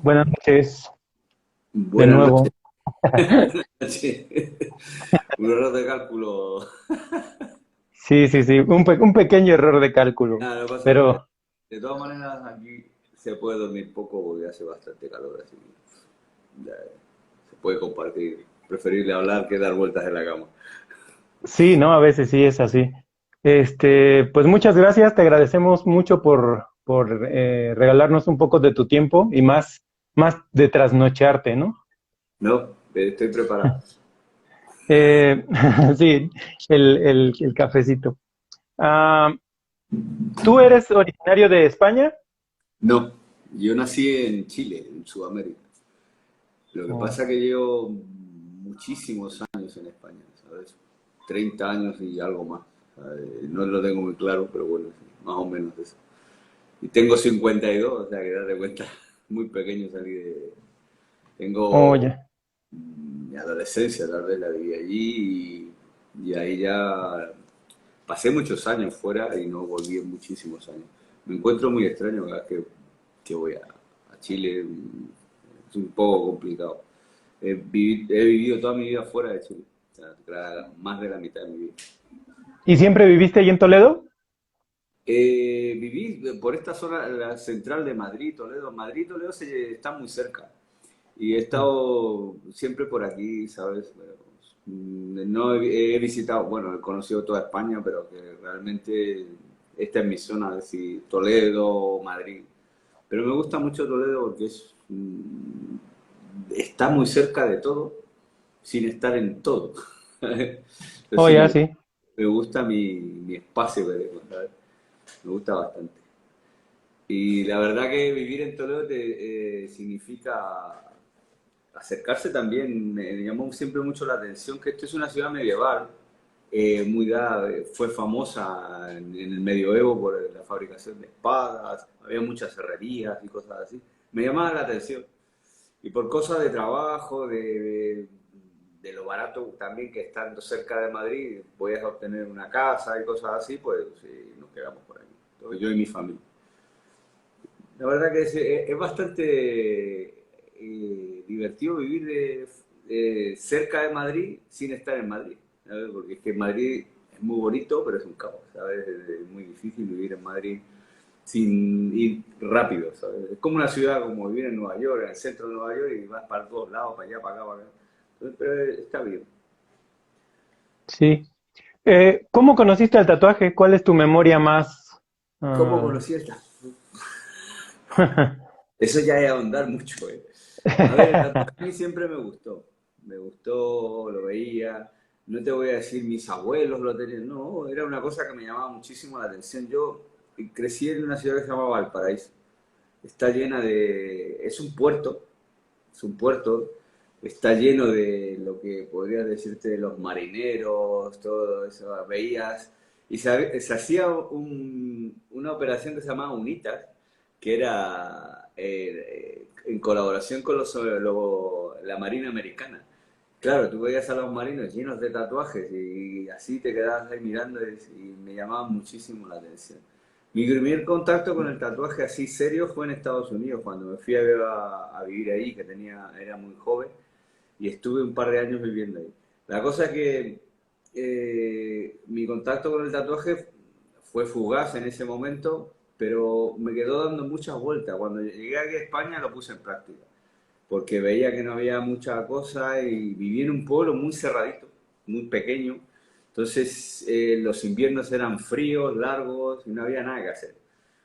Buenas noches, de Buenas nuevo. noches. Sí. Un error de cálculo. Sí, sí, sí, un pequeño error de cálculo, Nada, no pasa nada. pero De todas maneras, aquí se puede dormir poco porque hace bastante calor, así que ya se puede compartir. Preferible hablar que dar vueltas en la cama. sí, ¿no? A veces sí es así. Pues muchas gracias, te agradecemos mucho por regalarnos un poco de tu tiempo y más de trasnocharte, ¿no? No, estoy preparado. Eh, sí, el cafecito. Ah, ¿Tú eres originario de España? No, yo nací en Chile, en Sudamérica. Lo que Oh, pasa es que llevo muchísimos años en España, ¿sabes? 30 años y algo más. ¿Sabes? No lo tengo muy claro, pero bueno, sí, más o menos eso. Y tengo 52, o sea que date cuenta, muy pequeño salí de... oh, Tengo ya. mi adolescencia, tal vez la viví allí y ahí ya pasé muchos años fuera y no volví en muchísimos años. Me encuentro muy extraño cada vez que voy a Chile, es un poco complicado. He vivido toda mi vida fuera de Chile, o sea, más de la mitad de mi vida. ¿Y siempre viviste ahí en Toledo? Viví por esta zona, la central de Madrid, Toledo. Madrid y Toledo están muy cerca. Y he estado siempre por aquí, ¿sabes? Pero, no he visitado, bueno, he conocido toda España, pero que realmente esta es mi zona, es decir, Toledo o Madrid. Pero me gusta mucho Toledo porque está muy cerca de todo, sin estar en todo. Oh, Entonces ya, sí. me gusta mi espacio, ¿sabes? Me gusta bastante. Y la verdad que vivir en Toledo significa acercarse también, me llamó siempre mucho la atención que esto es una ciudad medieval, fue famosa en el medioevo por la fabricación de espadas, había muchas herrerías y cosas así. Me llamaba la atención. Y por cosas de trabajo, de lo barato también que estando cerca de Madrid, voy a obtener una casa y cosas así, pues sí, nos quedamos por aquí. Yo y mi familia. La verdad que es bastante divertido vivir cerca de Madrid sin estar en Madrid, ¿sabes? Porque es que Madrid es muy bonito, pero es un caos, ¿sabes? Es muy difícil vivir en Madrid sin ir rápido, ¿sabes? Es como una ciudad como vivir en Nueva York, en el centro de Nueva York, y vas para todos lados, para allá, para acá, para acá. Entonces, pero está bien. Sí. ¿Cómo conociste el tatuaje? ¿Cuál es tu memoria más? ¿Cómo ah, conocí esta? Eso ya es ahondar mucho, ¿eh? A ver, el tatuaje a mí siempre me gustó, lo veía, no te voy a decir mis abuelos lo tenían, no, era una cosa que me llamaba muchísimo la atención. Yo crecí en una ciudad que se llama Valparaíso, está llena de, es un puerto, está lleno de lo que podrías decirte de los marineros, todo eso, veías, y se hacía una operación que se llamaba UNITAS, que era en colaboración con la Marina Americana. Claro, tú veías a los marinos llenos de tatuajes y así te quedabas ahí mirando y me llamaba muchísimo la atención. Mi primer contacto con el tatuaje así serio fue en Estados Unidos, cuando me fui a vivir ahí, era muy joven y estuve un par de años viviendo ahí. La cosa es que mi contacto con el tatuaje fue fugaz en ese momento, pero me quedó dando muchas vueltas. Cuando llegué aquí a España lo puse en práctica, porque veía que no había mucha cosa y viví en un pueblo muy cerradito, muy pequeño. Entonces los inviernos eran fríos, largos y no había nada que hacer.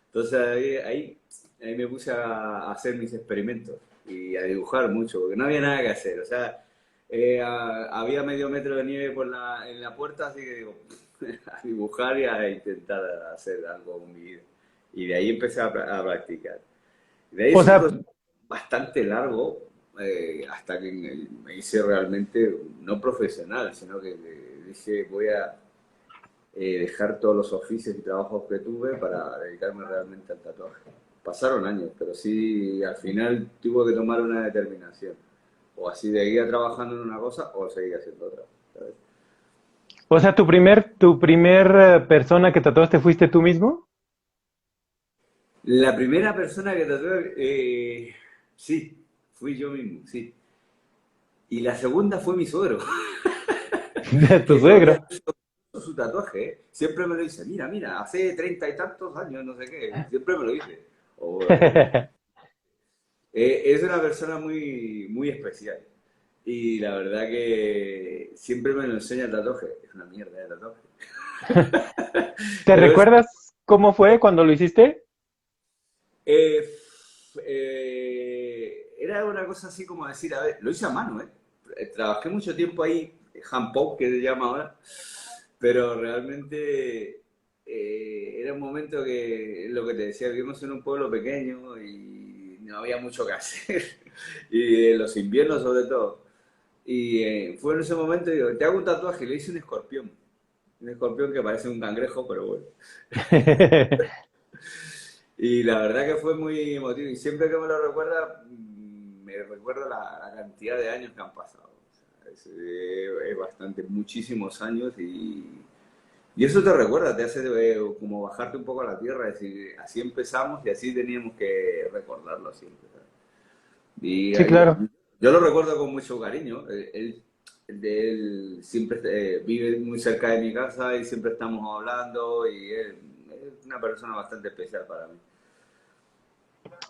Entonces ahí me puse a hacer mis experimentos y a dibujar mucho, porque no había nada que hacer. O sea, había medio metro de nieve en la puerta, así que digo, a dibujar y a intentar hacer algo con mi vida. Y de ahí empecé a practicar. De ahí O es un sea, proceso bastante largo hasta que me hice realmente no profesional, sino que dije voy a dejar todos los oficios y trabajos que tuve para dedicarme realmente al tatuaje. Pasaron años, pero sí, al final tuve que tomar una determinación. O así seguía trabajando en una cosa o seguía haciendo otra. ¿Sabes? tu primer persona que tatuaste fuiste tú mismo. La primera persona que tatué, Sí, fui yo mismo, sí. Y la segunda fue mi suegro, De tu que todavía suegro. no hizo su tatuaje, ¿eh? Siempre me lo dice, mira, mira, hace 30 y tantos años, no sé qué, siempre me lo dice. Es una persona muy, muy especial. Y la verdad que siempre me lo enseña el tatuaje. Es una mierda de tatuaje. ¿Te Pero es, recuerdas cómo fue cuando lo hiciste? eh, era una cosa así como decir, a ver, lo hice a mano, ¿eh? Trabajé mucho tiempo ahí, hand pop, que se llama ahora, pero realmente era un momento que, lo que te decía, vivimos en un pueblo pequeño y no había mucho que hacer, y los inviernos sobre todo. Y fue en ese momento, digo, te hago un tatuaje, y le hice un escorpión que parece un cangrejo, pero bueno. Y la verdad que fue muy emotivo y siempre que me lo recuerda, me recuerda la cantidad de años que han pasado. O sea, es bastante, muchísimos años y eso te recuerda, te hace como bajarte un poco a la tierra, decir, así empezamos y así teníamos que recordarlo siempre, ¿sabes? Y Sí, claro. yo lo recuerdo con mucho cariño. Él siempre vive muy cerca de mi casa y siempre estamos hablando y él es una persona bastante especial para mí.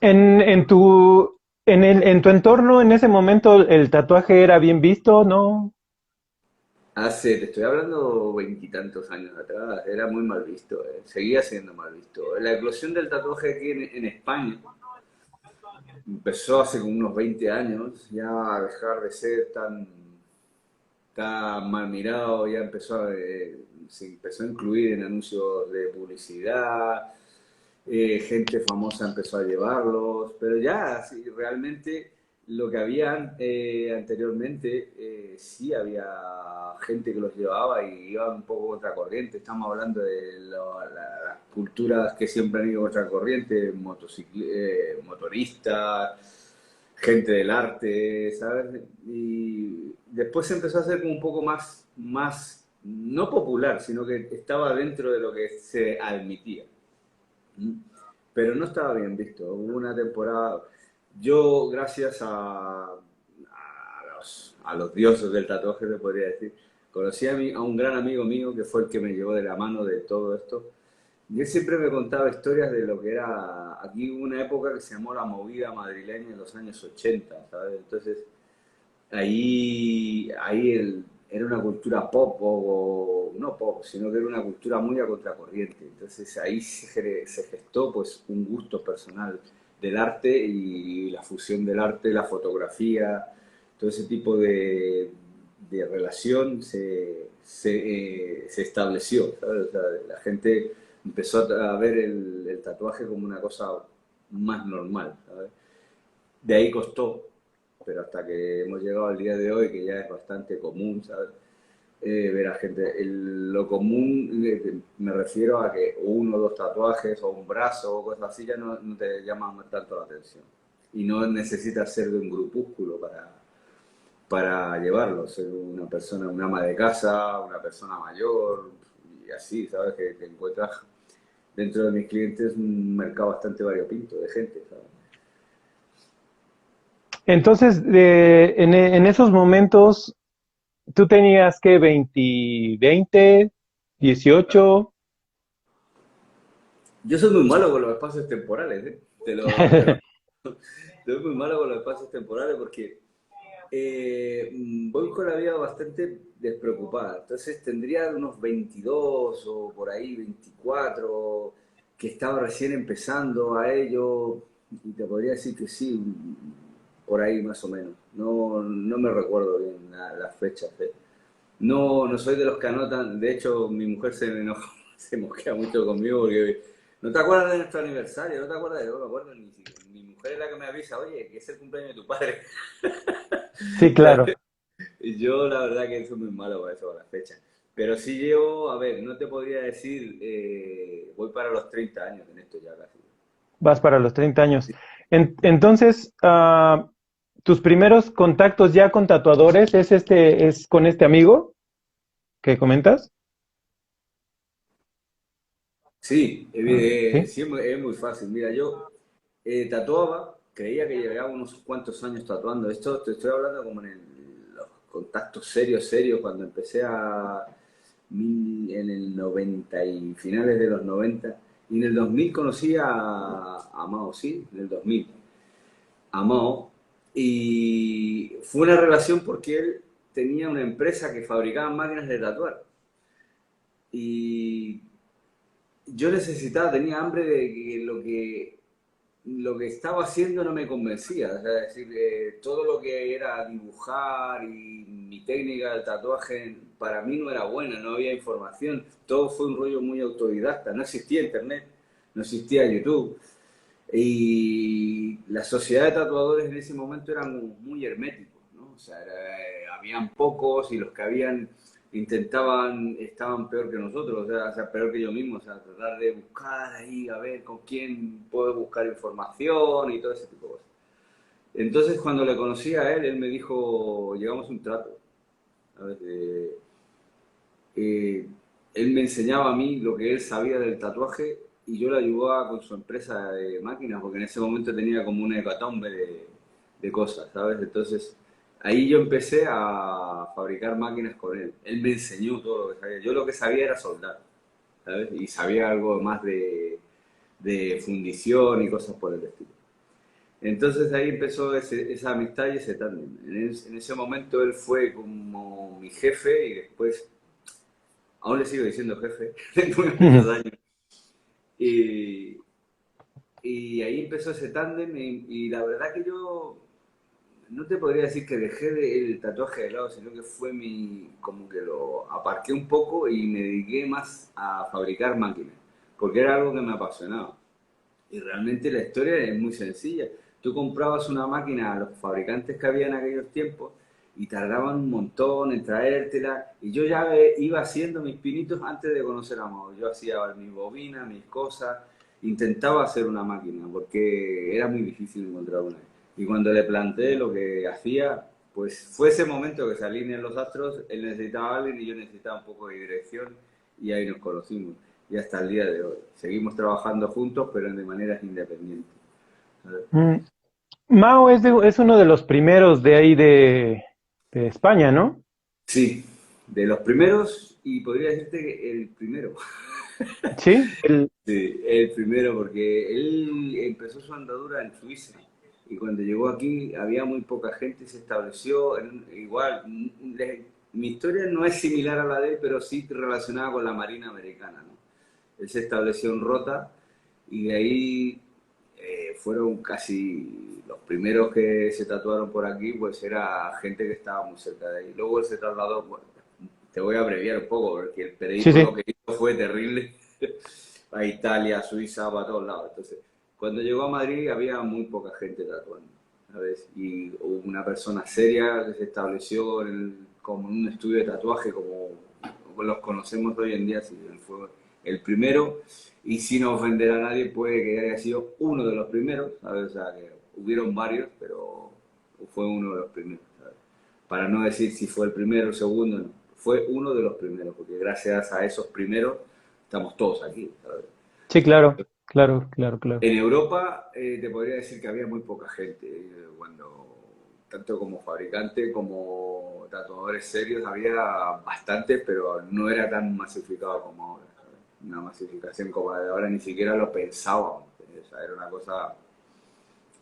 En tu, en tu entorno, en ese momento, ¿el tatuaje era bien visto, no? Te estoy hablando veintitantos años atrás, era muy mal visto, seguía siendo mal visto. La eclosión del tatuaje aquí en España empezó hace como unos 20 años, ya a dejar de ser tan mal mirado, ya se empezó a incluir en anuncios de publicidad, gente famosa empezó a llevarlos, pero ya sí, realmente lo que había anteriormente, sí había gente que los llevaba y iba un poco contra corriente. Estamos hablando de las culturas que siempre han ido contra corriente, motoristas, gente del arte, ¿sabes? Y después se empezó a hacer como un poco no popular, sino que estaba dentro de lo que se admitía. ¿Mm? Pero no estaba bien visto. Hubo una temporada, yo gracias a los dioses del tatuaje, te podría decir, conocí a un gran amigo mío que fue el que me llevó de la mano de todo esto. Y él siempre me contaba historias de lo que era, aquí hubo una época que se llamó la movida madrileña en los años 80, ¿sabes? Entonces, era una cultura pop, o no pop, sino que era una cultura muy a contracorriente. Entonces ahí se gestó pues un gusto personal del arte y la fusión del arte, la fotografía, todo ese tipo de relación se estableció, ¿sabes? O sea, la gente empezó a ver el tatuaje como una cosa más normal, ¿sabes? De ahí costó, pero hasta que hemos llegado al día de hoy, que ya es bastante común, ¿sabes? Ver a gente, lo común, me refiero a que uno o dos tatuajes o un brazo o cosas así ya no te llaman tanto la atención. Y no necesitas ser de un grupúsculo para llevarlo, ser una persona, una ama de casa, una persona mayor y así, ¿sabes? Que encuentras dentro de mis clientes un mercado bastante variopinto de gente, ¿sabes? Entonces, en esos momentos, tú tenías que 20, 18. Yo soy muy malo con los espacios temporales, ¿eh? Te lo soy muy malo con los espacios temporales porque voy con la vida bastante despreocupada. Entonces tendría unos 22 o por ahí 24 que estaba recién empezando a ello y te podría decir que sí, por ahí más o menos. No me recuerdo bien las fechas. No, no soy de los que anotan. De hecho, mi mujer se me enoja, se mosquea mucho conmigo porque no te acuerdas de nuestro aniversario, no te acuerdas de, no me acuerdo ni siquiera. Mi mujer es la que me avisa, oye, que es el cumpleaños de tu padre. Sí, claro. Y yo la verdad que soy muy malo para eso, para las fechas. Pero sí llevo, a ver, no te podría decir, voy para los 30 años en esto ya casi. Vas para los 30 años. Entonces, tus primeros contactos ya con tatuadores es con este amigo que comentas. Sí, ¿Sí? sí es muy fácil. Mira, yo tatuaba, creía que llevaba unos cuantos años tatuando. Esto te estoy hablando como en los contactos serios, serios, cuando empecé en el 90 y finales de los 90. Y en el 2000 conocí a Mao, sí, en el 2000, a Mao. Y fue una relación porque él tenía una empresa que fabricaba máquinas de tatuar. Y yo necesitaba, tenía hambre de que lo que estaba haciendo no me convencía. O sea, es decir, todo lo que era dibujar y mi técnica del tatuaje para mí no era buena, no había información. Todo fue un rollo muy autodidacta. No existía internet, no existía YouTube. Y la sociedad de tatuadores en ese momento eran muy herméticos, ¿no? O sea, habían pocos y los que habían estaban peor que nosotros, o sea, peor que yo mismo, o sea, tratar de buscar ahí, a ver con quién puedo buscar información y todo ese tipo de cosas. Entonces, cuando le conocí a él, él me dijo, llegamos a un trato. A ver, eh, él me enseñaba a mí lo que él sabía del tatuaje y yo le ayudaba con su empresa de máquinas, porque en ese momento tenía como una hecatombe de cosas, ¿sabes? Entonces, ahí yo empecé a fabricar máquinas con él. Él me enseñó todo lo que sabía. Yo lo que sabía era soldar, ¿sabes? Y sabía algo más de fundición y cosas por el estilo. Entonces ahí empezó esa amistad y ese tándem. En ese momento él fue como mi jefe y después, aún le sigo diciendo jefe, después de muchos años. Y, y ahí empezó ese tándem y la verdad que yo no te podría decir que dejé el tatuaje de lado, sino que fue como que lo aparqué un poco y me dediqué más a fabricar máquinas, porque era algo que me apasionaba. Y realmente la historia es muy sencilla. Tú comprabas una máquina a los fabricantes que había en aquellos tiempos y tardaban un montón en traértela. Y yo ya iba haciendo mis pinitos antes de conocer a Mao. Yo hacía mis bobinas, mis cosas, intentaba hacer una máquina porque era muy difícil encontrar una. Y cuando le planteé lo que hacía, pues fue ese momento que se alinean los astros. Él necesitaba a alguien y yo necesitaba un poco de dirección y ahí nos conocimos y hasta el día de hoy. Seguimos trabajando juntos, pero de maneras independientes. ¿Sabes? Mm, Mao es uno de los primeros de ahí de España, ¿no? Sí, de los primeros, y podría decirte que el primero. Sí, Sí, el primero, porque él empezó su andadura en Suiza. Y cuando llegó aquí había muy poca gente y se estableció igual. Mi historia no es similar a la de él, pero sí relacionada con la Marina Americana, ¿no? Él se estableció en Rota y de ahí fueron casi los primeros que se tatuaron por aquí, pues era gente que estaba muy cerca de ahí. Luego él se trasladó, bueno, te voy a abreviar un poco, porque el sí, periplo lo sí. que hizo fue terrible, a Italia, a Suiza, a todos lados. Entonces, cuando llegó a Madrid había muy poca gente tatuando, ¿sabes? Y hubo una persona seria que se estableció como en un estudio de tatuaje, como los conocemos hoy en día, sí, él fue el primero, y sin ofender a nadie, puede que haya sido uno de los primeros, ¿sabes? O sea, que hubieron varios, pero fue uno de los primeros, ¿sabes? Para no decir si fue el primero o el segundo, no. Fue uno de los primeros, porque gracias a esos primeros estamos todos aquí, ¿sabes? Sí, claro, claro, claro, claro. En Europa te podría decir que había muy poca gente, tanto como fabricante como tatuadores serios había bastantes, pero no era tan masificado como ahora, ¿sabes? Una masificación como la de ahora ni siquiera lo pensábamos, o sea, era una cosa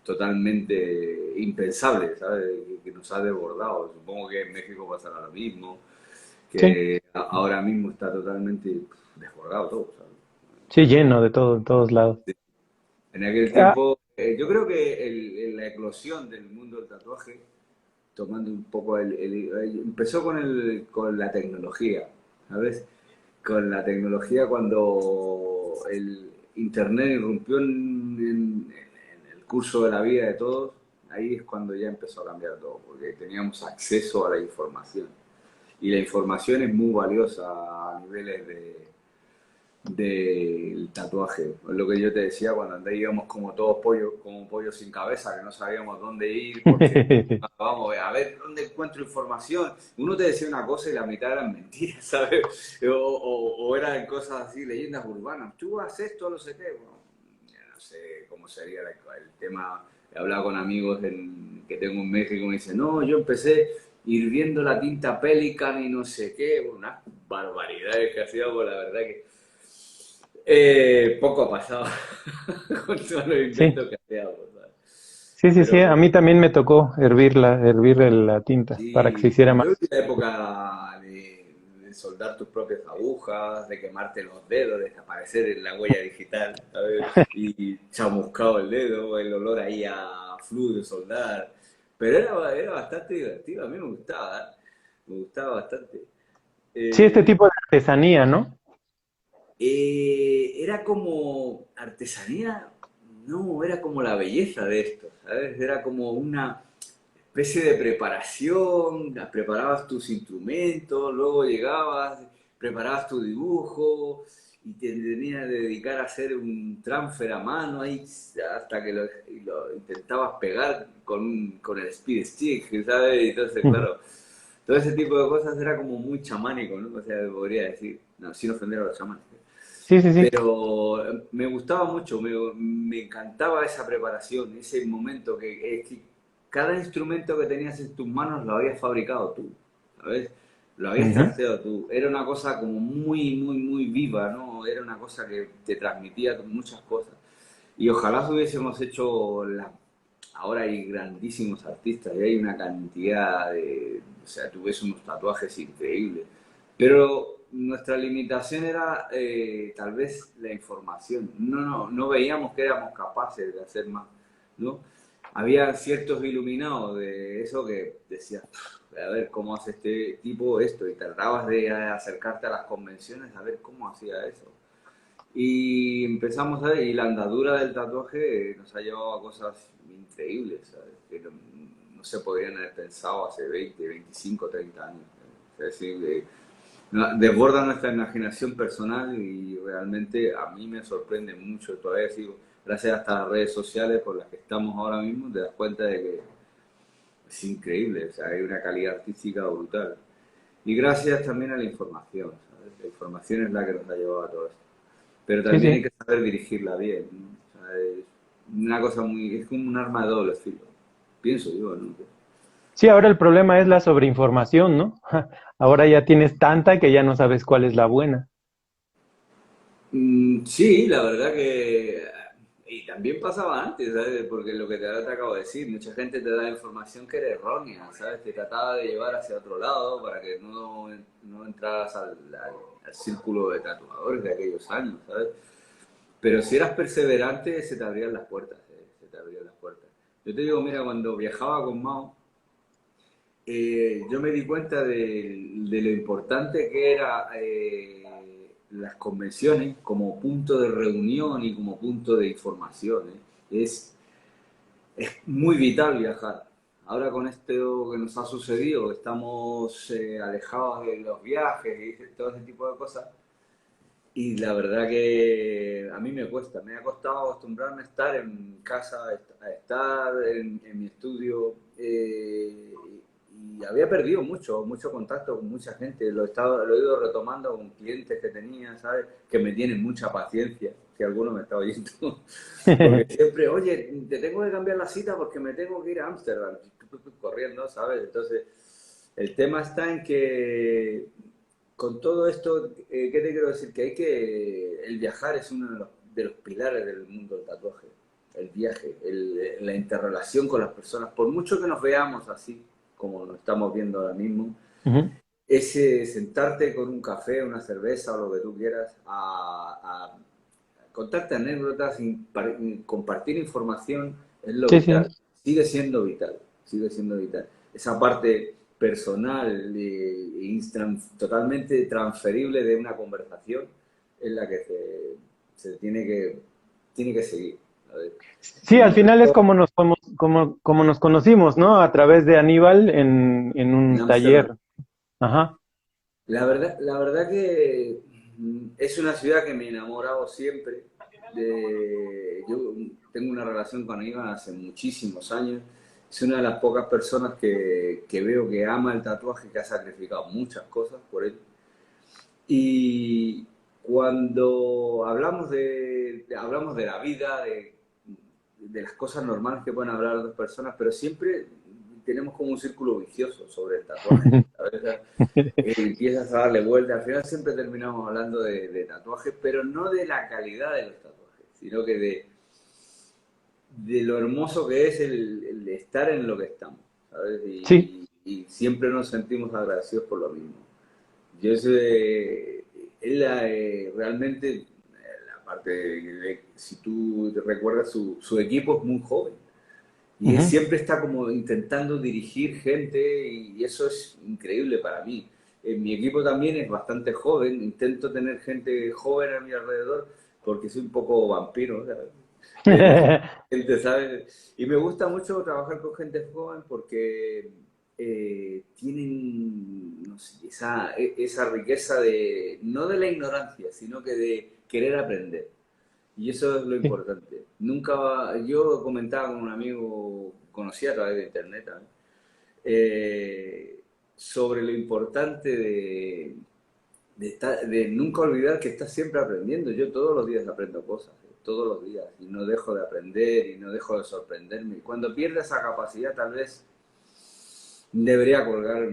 totalmente impensable, ¿sabes? Que nos ha desbordado. Supongo que en México pasará lo mismo, Sí, que ahora mismo está totalmente desbordado todo, ¿sabes? sí, lleno de todo, en todos lados. En aquel Ah, tiempo, yo creo que la eclosión del mundo del tatuaje, tomando un poco empezó con la tecnología, ¿sabes? Con la tecnología cuando el Internet irrumpió en el curso de la vida de todos, ahí es cuando ya empezó a cambiar todo, porque teníamos acceso a la información. Y la información es muy valiosa a niveles del tatuaje. Es lo que yo te decía cuando antes íbamos como todos pollos, como pollos sin cabeza, que no sabíamos dónde ir, porque vamos a ver dónde encuentro información. Uno te decía una cosa y la mitad eran mentiras, ¿sabes? O eran cosas así, leyendas urbanas. Tú haces esto, no sé qué. Bueno, ya no sé cómo sería el tema He hablado con amigos que tengo en México y me dicen, no, yo empecé hirviendo la tinta Pelican y no sé qué, unas barbaridades que hacía, pues la verdad que poco ha pasado con todos los Sí, inventos que hacíamos, ¿sabes? sí, sí, sí, Pero a mí también me tocó hervir la tinta para que se sí, hiciera yo más. viví la época de soldar tus propias agujas, de quemarte los dedos, de desaparecer en la huella digital, ¿sabes? Y chamuscado el dedo, el olor ahí a fluido de soldar. Pero era bastante divertido, a mí me gustaba bastante. Sí, este Eh, tipo de artesanía, ¿no? Era como artesanía, no, era como la belleza de esto, ¿sabes? Era como una especie de preparación, preparabas tus instrumentos, luego llegabas, preparabas tu dibujo y te tenías que dedicar a hacer un transfer a mano ahí hasta que lo intentabas pegar con el speed stick, ¿sabes? Y entonces, Ujú. claro, todo ese tipo de cosas era como muy chamánico, ¿no? O sea, podría decir, no, sin ofender a los chamanes. Sí, sí, sí. Pero me gustaba mucho, me encantaba esa preparación, ese momento que cada instrumento que tenías en tus manos lo habías fabricado tú, ¿sabes? Lo habías Ujú. trasteado tú. Era una cosa como muy, muy, muy viva, ¿no? Era una cosa que te transmitía muchas cosas. Y ojalá hubiésemos hecho Ahora hay grandísimos artistas y hay una cantidad O sea, tú ves unos tatuajes increíbles. Pero nuestra limitación era tal vez la información. No veíamos que éramos capaces de hacer más, ¿no? Había ciertos iluminados de eso que decías, a ver cómo hace este tipo esto, y tardabas de acercarte a las convenciones a ver cómo hacía eso. Y empezamos a ver, y la andadura del tatuaje nos ha llevado a cosas increíbles, ¿sabes? Que no se podrían haber pensado hace 20, 25, 30 años. Es decir, desborda nuestra imaginación personal y realmente a mí me sorprende mucho. Todavía sigo, gracias hasta las redes sociales por las que estamos ahora mismo, te das cuenta de que es increíble, o sea, hay una calidad artística brutal. Y gracias también a la información, ¿sabes? La información es la que nos ha llevado a todo esto, pero Sí, también hay sí. que saber dirigirla bien, ¿no? O sea, es una cosa es como un arma de doble filo, pienso yo, ¿no? Sí, ahora el problema es la sobreinformación, ¿no? Ahora ya tienes tanta que ya no sabes cuál es la buena. Sí, la verdad que... Y también pasaba antes, ¿sabes? Porque lo que te acabo de decir, mucha gente te da información que era errónea, ¿sabes? Te trataba de llevar hacia otro lado para que no entraras al círculo de tatuadores de aquellos años, ¿sabes? Pero si eras perseverante, se te abrían las puertas, se te abrían las puertas. Yo te digo, mira, cuando viajaba con Mao, yo me di cuenta de lo importante que era las convenciones como punto de reunión y como punto de información. Es muy vital viajar. Ahora con esto que nos ha sucedido, estamos alejados de los viajes y todo ese tipo de cosas. Y la verdad que a mí me cuesta, me ha costado acostumbrarme a estar en casa, a estar en mi estudio. Y había perdido mucho contacto con mucha gente. Lo he ido retomando con clientes que tenía, ¿sabes? Que me tienen mucha paciencia, que alguno me está oyendo. Porque siempre, oye, te tengo que cambiar la cita porque me tengo que ir a Ámsterdam, corriendo, ¿sabes? Entonces, el tema está en que con todo esto, ¿qué te quiero decir? El viajar es uno de los pilares del mundo del tatuaje. El viaje, la interrelación con las personas. Por mucho que nos veamos así, como nos estamos viendo ahora mismo, Ujú. ese sentarte con un café, una cerveza o lo que tú quieras, a contarte anécdotas, compartir información, es lo Sí, sí. vital. Sigue siendo vital, sigue siendo vital. Esa parte personal totalmente transferible de una conversación es la que se tiene que seguir. A ver, Sí, al como final es recuerdo como como nos conocimos, ¿no? A través de Aníbal en en un Ámsterdam. taller. Ajá. La verdad que es una ciudad que me he enamorado siempre. Yo tengo una relación con Iván hace muchísimos años. Es una de las pocas personas que veo que ama el tatuaje, que ha sacrificado muchas cosas por él. Y cuando hablamos de la vida, de las cosas normales que pueden hablar dos personas, pero siempre tenemos como un círculo vicioso sobre el tatuaje. ¿Sabes? Empiezas a darle vuelta, al final siempre terminamos hablando de tatuajes, pero no de la calidad de los tatuajes, sino que de lo hermoso que es el estar en lo que estamos, ¿sabes? Sí. Y siempre nos sentimos agradecidos por lo mismo. Yo sé, él realmente, la parte si tú te recuerdas, su equipo es muy joven. Y él Ujú. siempre está como intentando dirigir gente y eso es increíble para mí. Mi equipo también es bastante joven, intento tener gente joven a mi alrededor porque soy un poco vampiro, ¿sabes? Gente, ¿sabes? Y me gusta mucho trabajar con gente joven porque tienen, no sé, esa riqueza de, no de la ignorancia, sino que de querer aprender. Y eso es lo Sí. importante. Nunca, yo comentaba con un amigo, conocí a través de internet también, sobre lo importante de nunca olvidar que estás siempre aprendiendo. Yo todos los días aprendo cosas, todos los días, y no dejo de aprender y no dejo de sorprenderme. Y cuando pierda esa capacidad, tal vez debería colgar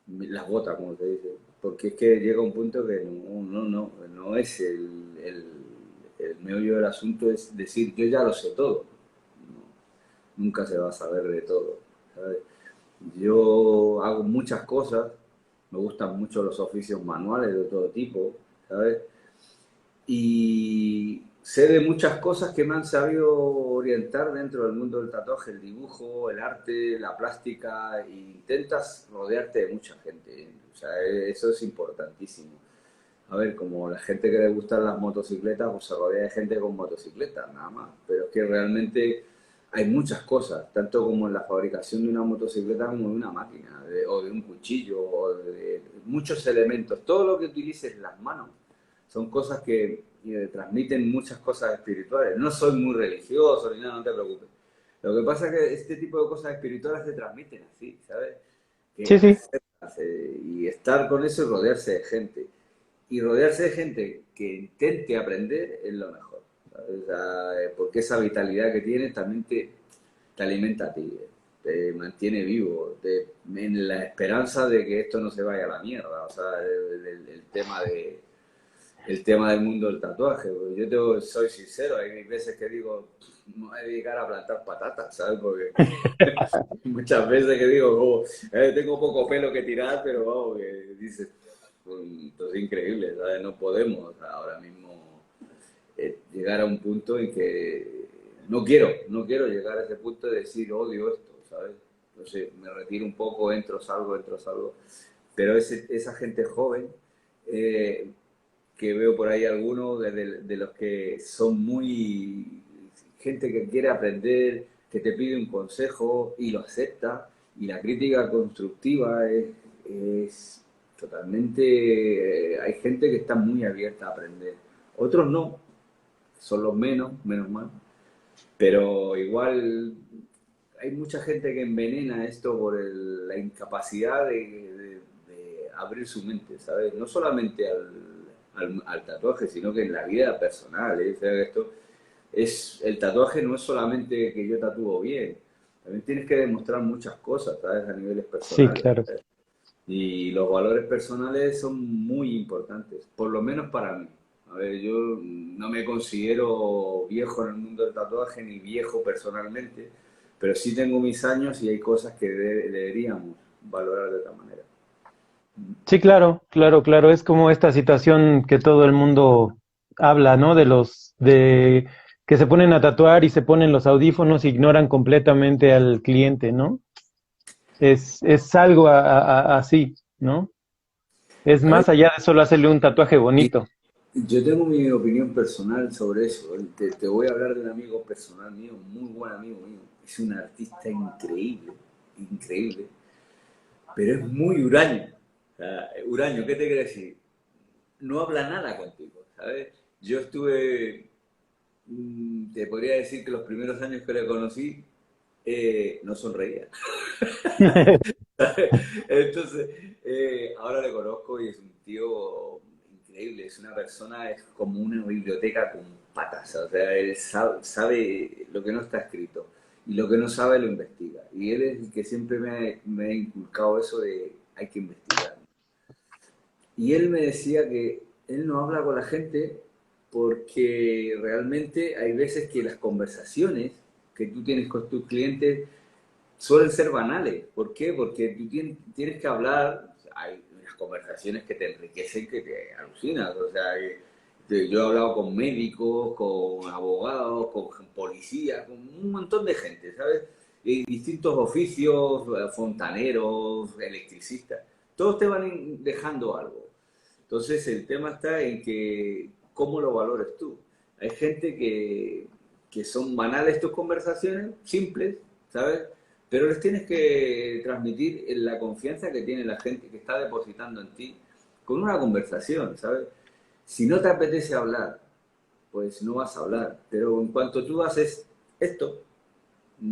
las botas, como se dice, porque es que llega un punto que no es el meollo del asunto, es decir, yo ya lo sé todo. No, nunca se va a saber de todo, ¿sabes? Yo hago muchas cosas, me gustan mucho los oficios manuales de todo tipo, ¿sabes? Y sé de muchas cosas que me han sabido orientar dentro del mundo del tatuaje, el dibujo, el arte, la plástica, e intentas rodearte de mucha gente, ¿eh? O sea, eso es importantísimo. A ver, como la gente que le gustan las motocicletas, pues se rodea de gente con motocicletas, nada más. Pero es que realmente hay muchas cosas, tanto como en la fabricación de una motocicleta como de una máquina, o de un cuchillo, o de muchos elementos. Todo lo que utilices las manos son cosas que transmiten muchas cosas espirituales. No soy muy religioso ni nada, no te preocupes. Lo que pasa es que este tipo de cosas espirituales se transmiten así, ¿sabes? Que Sí, sí. hacerlas, y estar con eso y rodearse de gente. Y rodearse de gente que intente aprender es lo mejor, ¿sabes? O sea, porque esa vitalidad que tienes también te alimenta a ti, te mantiene vivo, en la esperanza de que esto no se vaya a la mierda. O sea, el tema el tema del mundo del tatuaje. Porque soy sincero, hay veces que digo, me voy a dedicar a plantar patatas, ¿sabes? Porque muchas veces que digo, oh, tengo poco pelo que tirar, pero vamos, que dices, pues, esto es increíble, ¿sabes? No podemos ahora mismo llegar a un punto en que no quiero llegar a ese punto de decir odio esto, ¿sabes? No sé, me retiro un poco, entro, salgo. Pero esa gente joven, eh, que veo por ahí algunos de los que son muy gente que quiere aprender, que te pide un consejo y lo acepta, y la crítica constructiva es totalmente, hay gente que está muy abierta a aprender, otros no, son los menos mal, pero igual hay mucha gente que envenena esto por la incapacidad de abrir su mente, ¿sabes? No solamente al tatuaje, sino que en la vida personal, ¿eh? O sea, el tatuaje no es solamente que yo tatúo bien, también tienes que demostrar muchas cosas, ¿sabes? A niveles Sí, personales. claro. ¿Sabes? Y los valores personales son muy importantes, por lo menos para mí. A ver, yo no me considero viejo en el mundo del tatuaje ni viejo personalmente, pero sí tengo mis años y hay cosas que deberíamos valorar de otra manera. Sí, claro, claro, claro. Es como esta situación que todo el mundo habla, ¿no? De que se ponen a tatuar y se ponen los audífonos e ignoran completamente al cliente, ¿no? Es algo así, ¿no? Es A ver, más allá de solo hacerle un tatuaje y bonito. yo tengo mi opinión personal sobre eso. Te voy a hablar de un amigo personal mío, muy buen amigo mío. Es un artista increíble, increíble, pero es muy huraño. O sea, huraño, ¿qué te quiere decir? No habla nada contigo, ¿sabes? Yo estuve, te podría decir que los primeros años que le conocí, no sonreía. Entonces, ahora le conozco y es un tío increíble, es una persona, es como una biblioteca con patas, o sea, él sabe lo que no está escrito y lo que no sabe lo investiga. Y él es el que siempre me ha inculcado eso de hay que investigar. Y él me decía que él no habla con la gente porque realmente hay veces que las conversaciones que tú tienes con tus clientes suelen ser banales. ¿Por qué? Porque tú tienes que hablar, hay unas conversaciones que te enriquecen, que te alucinas. O sea, yo he hablado con médicos, con abogados, con policías, con un montón de gente, ¿sabes? Y distintos oficios, fontaneros, electricistas. Todos te van dejando algo. Entonces el tema está en que cómo lo valores tú. Hay gente que son banales tus conversaciones, simples, ¿sabes? Pero les tienes que transmitir la confianza que tiene la gente que está depositando en ti con una conversación, ¿sabes? Si no te apetece hablar, pues no vas a hablar. Pero en cuanto tú haces esto,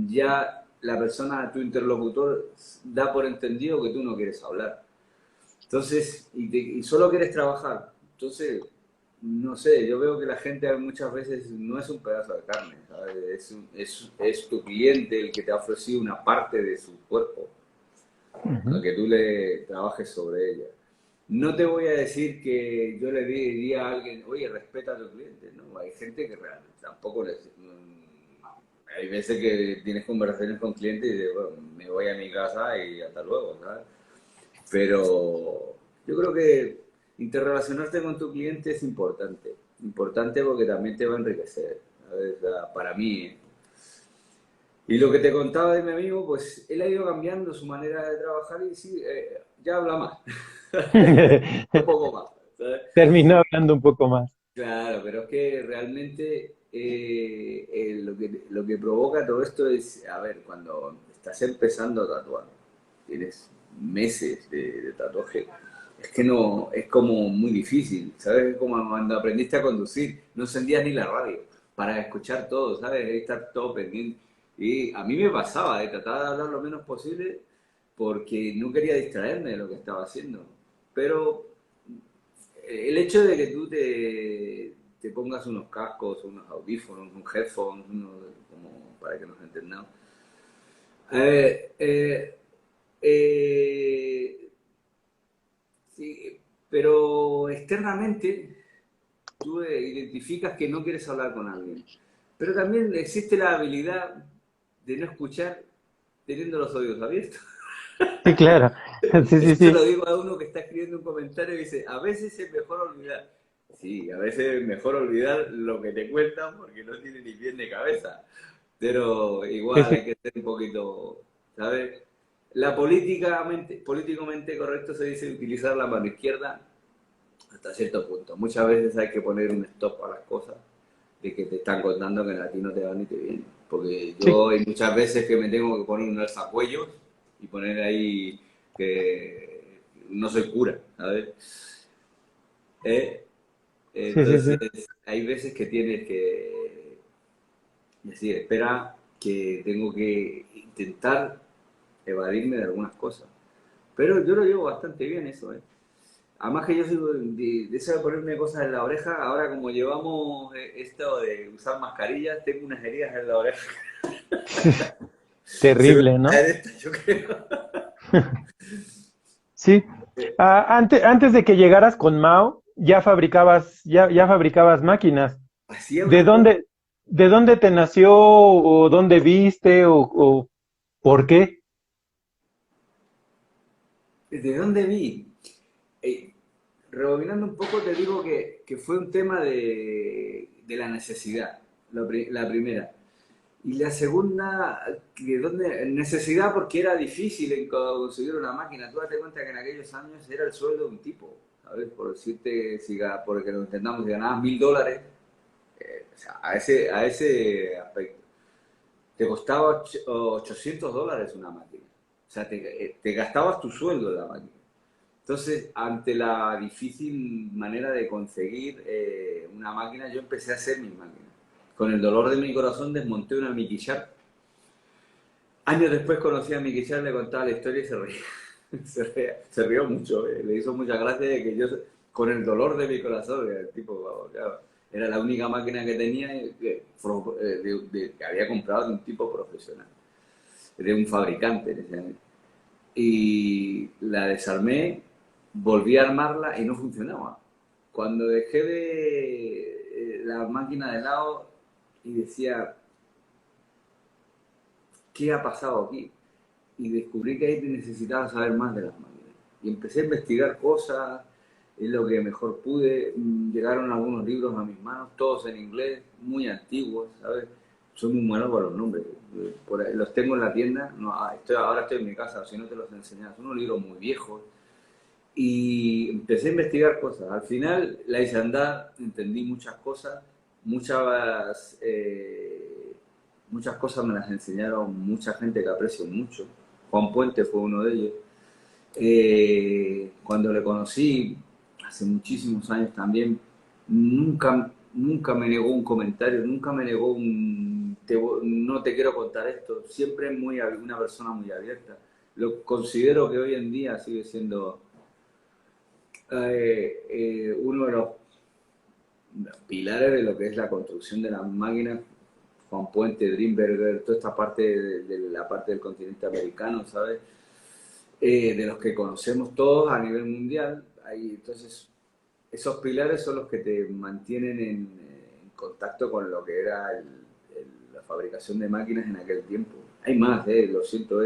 ya la persona, tu interlocutor, da por entendido que tú no quieres hablar. Entonces, y solo quieres trabajar. Entonces, no sé, yo veo que la gente muchas veces no es un pedazo de carne, ¿sabes? Es tu cliente el que te ha ofrecido una parte de su cuerpo, a Ujú. que tú le trabajes sobre ella. No te voy a decir que yo le diría a alguien, oye, respeta a tu cliente, ¿no? Hay gente que realmente tampoco les... Hay veces que tienes conversaciones con clientes y dices, bueno, me voy a mi casa y hasta luego, ¿sabes? Pero yo creo que interrelacionarte con tu cliente es importante. Importante porque también te va a enriquecer, ¿sabes? O sea, para mí. Y lo que te contaba de mi amigo, pues él ha ido cambiando su manera de trabajar y sí, ya habla más. Un poco más, ¿sabes? Terminó hablando un poco más. Claro, pero es que realmente lo que provoca todo esto es, a ver, cuando estás empezando a tatuar, tienes meses de tatuaje, es que no, es como muy difícil, ¿sabes? Es como cuando aprendiste a conducir, no encendías ni la radio para escuchar todo, ¿sabes? Estar todo pendiente. Y a mí me pasaba, trataba de hablar lo menos posible porque no quería distraerme de lo que estaba haciendo. Pero el hecho de que tú te pongas unos cascos, unos audífonos, un headphone, como para que nos entendamos, eh, eh, eh, sí, pero externamente tú identificas que no quieres hablar con alguien. Pero también existe la habilidad de no escuchar teniendo los oídos abiertos. Sí, claro. Sí, sí, Eso se sí. lo digo a uno que está escribiendo un comentario y dice, a veces es mejor olvidar. Sí, a veces es mejor olvidar lo que te cuentan porque no tiene ni pie ni cabeza. Pero Sí, igual sí. hay que ser un poquito, ¿sabes? Políticamente correcto se dice utilizar la mano izquierda hasta cierto punto. Muchas veces hay que poner un stop a las cosas de que te están contando que a ti no te va ni te viene. Porque Sí, yo hay muchas veces que me tengo que poner un alzacuellos y poner ahí que no soy cura, ¿sabes? Eh, sí, sí, entonces, sí. hay veces que tienes que decir, espera, que tengo que intentar evadirme de algunas cosas. Pero yo lo llevo bastante bien eso, ¿eh? Además que yo soy de eso de ponerme cosas en la oreja, ahora como llevamos esto de usar mascarillas, tengo unas heridas en la oreja. Se me va Terrible, a ¿no? caer esta, yo creo. Sí. Antes de que llegaras con Mao, ya fabricabas máquinas. Hacía ¿De una cosa. dónde, de dónde te nació o dónde viste o por qué? ¿De dónde vi? Eh, Rebobinando un poco, te digo que fue un tema de la necesidad, la primera. Y la segunda, necesidad porque era difícil conseguir una máquina. Tú date cuenta que en aquellos años era el sueldo de un tipo, ¿sabes? Por decirte, porque lo intentamos, si ganabas $1000, o sea, a ese aspecto. Te costaba $800 una máquina. O sea, te gastabas tu sueldo en la máquina. Entonces, ante la difícil manera de conseguir una máquina, yo empecé a hacer mis máquinas. Con el dolor de mi corazón desmonté una Mickey Sharp. Años después conocí a Mickey Sharp, le contaba la historia y se reía. Se rió mucho, le hizo mucha gracia de que yo con el dolor de mi corazón, el tipo, vamos, claro, era la única máquina que tenía que había comprado de un tipo profesional, de un fabricante. Y la desarmé, volví a armarla y no funcionaba. Cuando dejé de la máquina de lado y decía, ¿qué ha pasado aquí? Y descubrí que ahí necesitaba saber más de las máquinas. Y empecé a investigar cosas, es lo que mejor pude. Llegaron algunos libros a mis manos, todos en inglés, muy antiguos, ¿sabes? Soy muy malo para los nombres. Por ahí, los tengo en la tienda, no, ahora estoy en mi casa, si no te los enseñas. Son unos libros muy viejos. Y empecé a investigar cosas. Al final la hice andar, entendí muchas cosas, muchas cosas me las enseñaron mucha gente que aprecio mucho. Juan Puente fue uno de ellos. Cuando le conocí, hace muchísimos años también, nunca me negó un comentario, nunca me negó no te quiero contar esto. Siempre una persona muy abierta. Lo considero que hoy en día sigue siendo uno de los pilares de lo que es la construcción de las máquinas. Juan Puente, Dreamberger, toda esta parte de la parte del continente americano, ¿sabes? De los que conocemos todos a nivel mundial. Entonces, esos pilares son los que te mantienen en contacto con lo que era la fabricación de máquinas en aquel tiempo. Hay más, lo siento,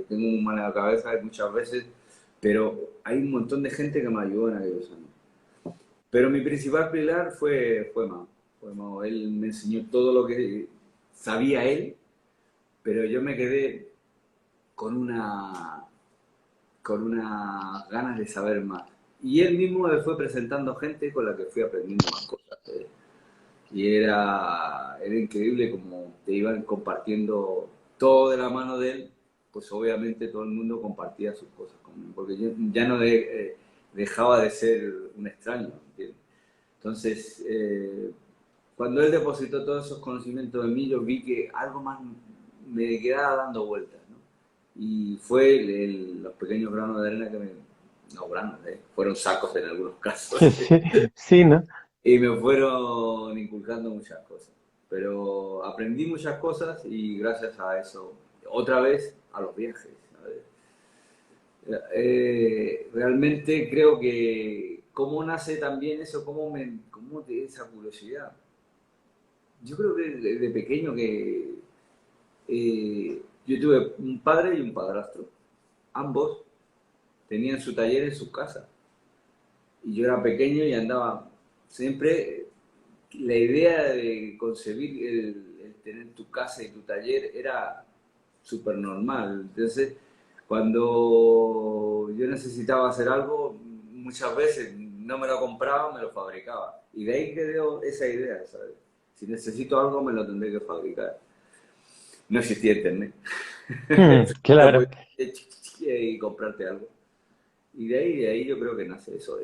tengo un mal en la cabeza muchas veces, pero hay un montón de gente que me ayudó en aquellos años. Pero mi principal pilar fue Mao. Él me enseñó todo lo que sabía él, pero yo me quedé con con unas ganas de saber más. Y él mismo me fue presentando gente con la que fui aprendiendo más cosas. Y era increíble como te iban compartiendo todo de la mano de él, pues obviamente todo el mundo compartía sus cosas conmigo, porque yo ya no dejaba de ser un extraño, ¿entiendes? Entonces, cuando él depositó todos esos conocimientos en mí, yo vi que algo más me quedaba dando vueltas, ¿no? Y fue los pequeños granos de arena que no granos, fueron sacos en algunos casos, Sí, sí, ¿no? y me fueron inculcando muchas cosas. Pero aprendí muchas cosas y gracias a eso, otra vez, a los viajes, ¿sabes? Realmente creo que cómo nace también eso, cómo te da esa curiosidad. Yo creo que desde pequeño que yo tuve un padre y un padrastro. Ambos tenían su taller en su casa. Y yo era pequeño y andaba siempre. La idea de concebir el tener tu casa y tu taller era súper normal. Entonces, cuando yo necesitaba hacer algo, muchas veces no me lo compraba, me lo fabricaba. Y de ahí quedó esa idea, ¿sabes? Si necesito algo, me lo tendré que fabricar. No existía internet. No Claro. podías y comprarte algo. Y de ahí yo creo que nace eso.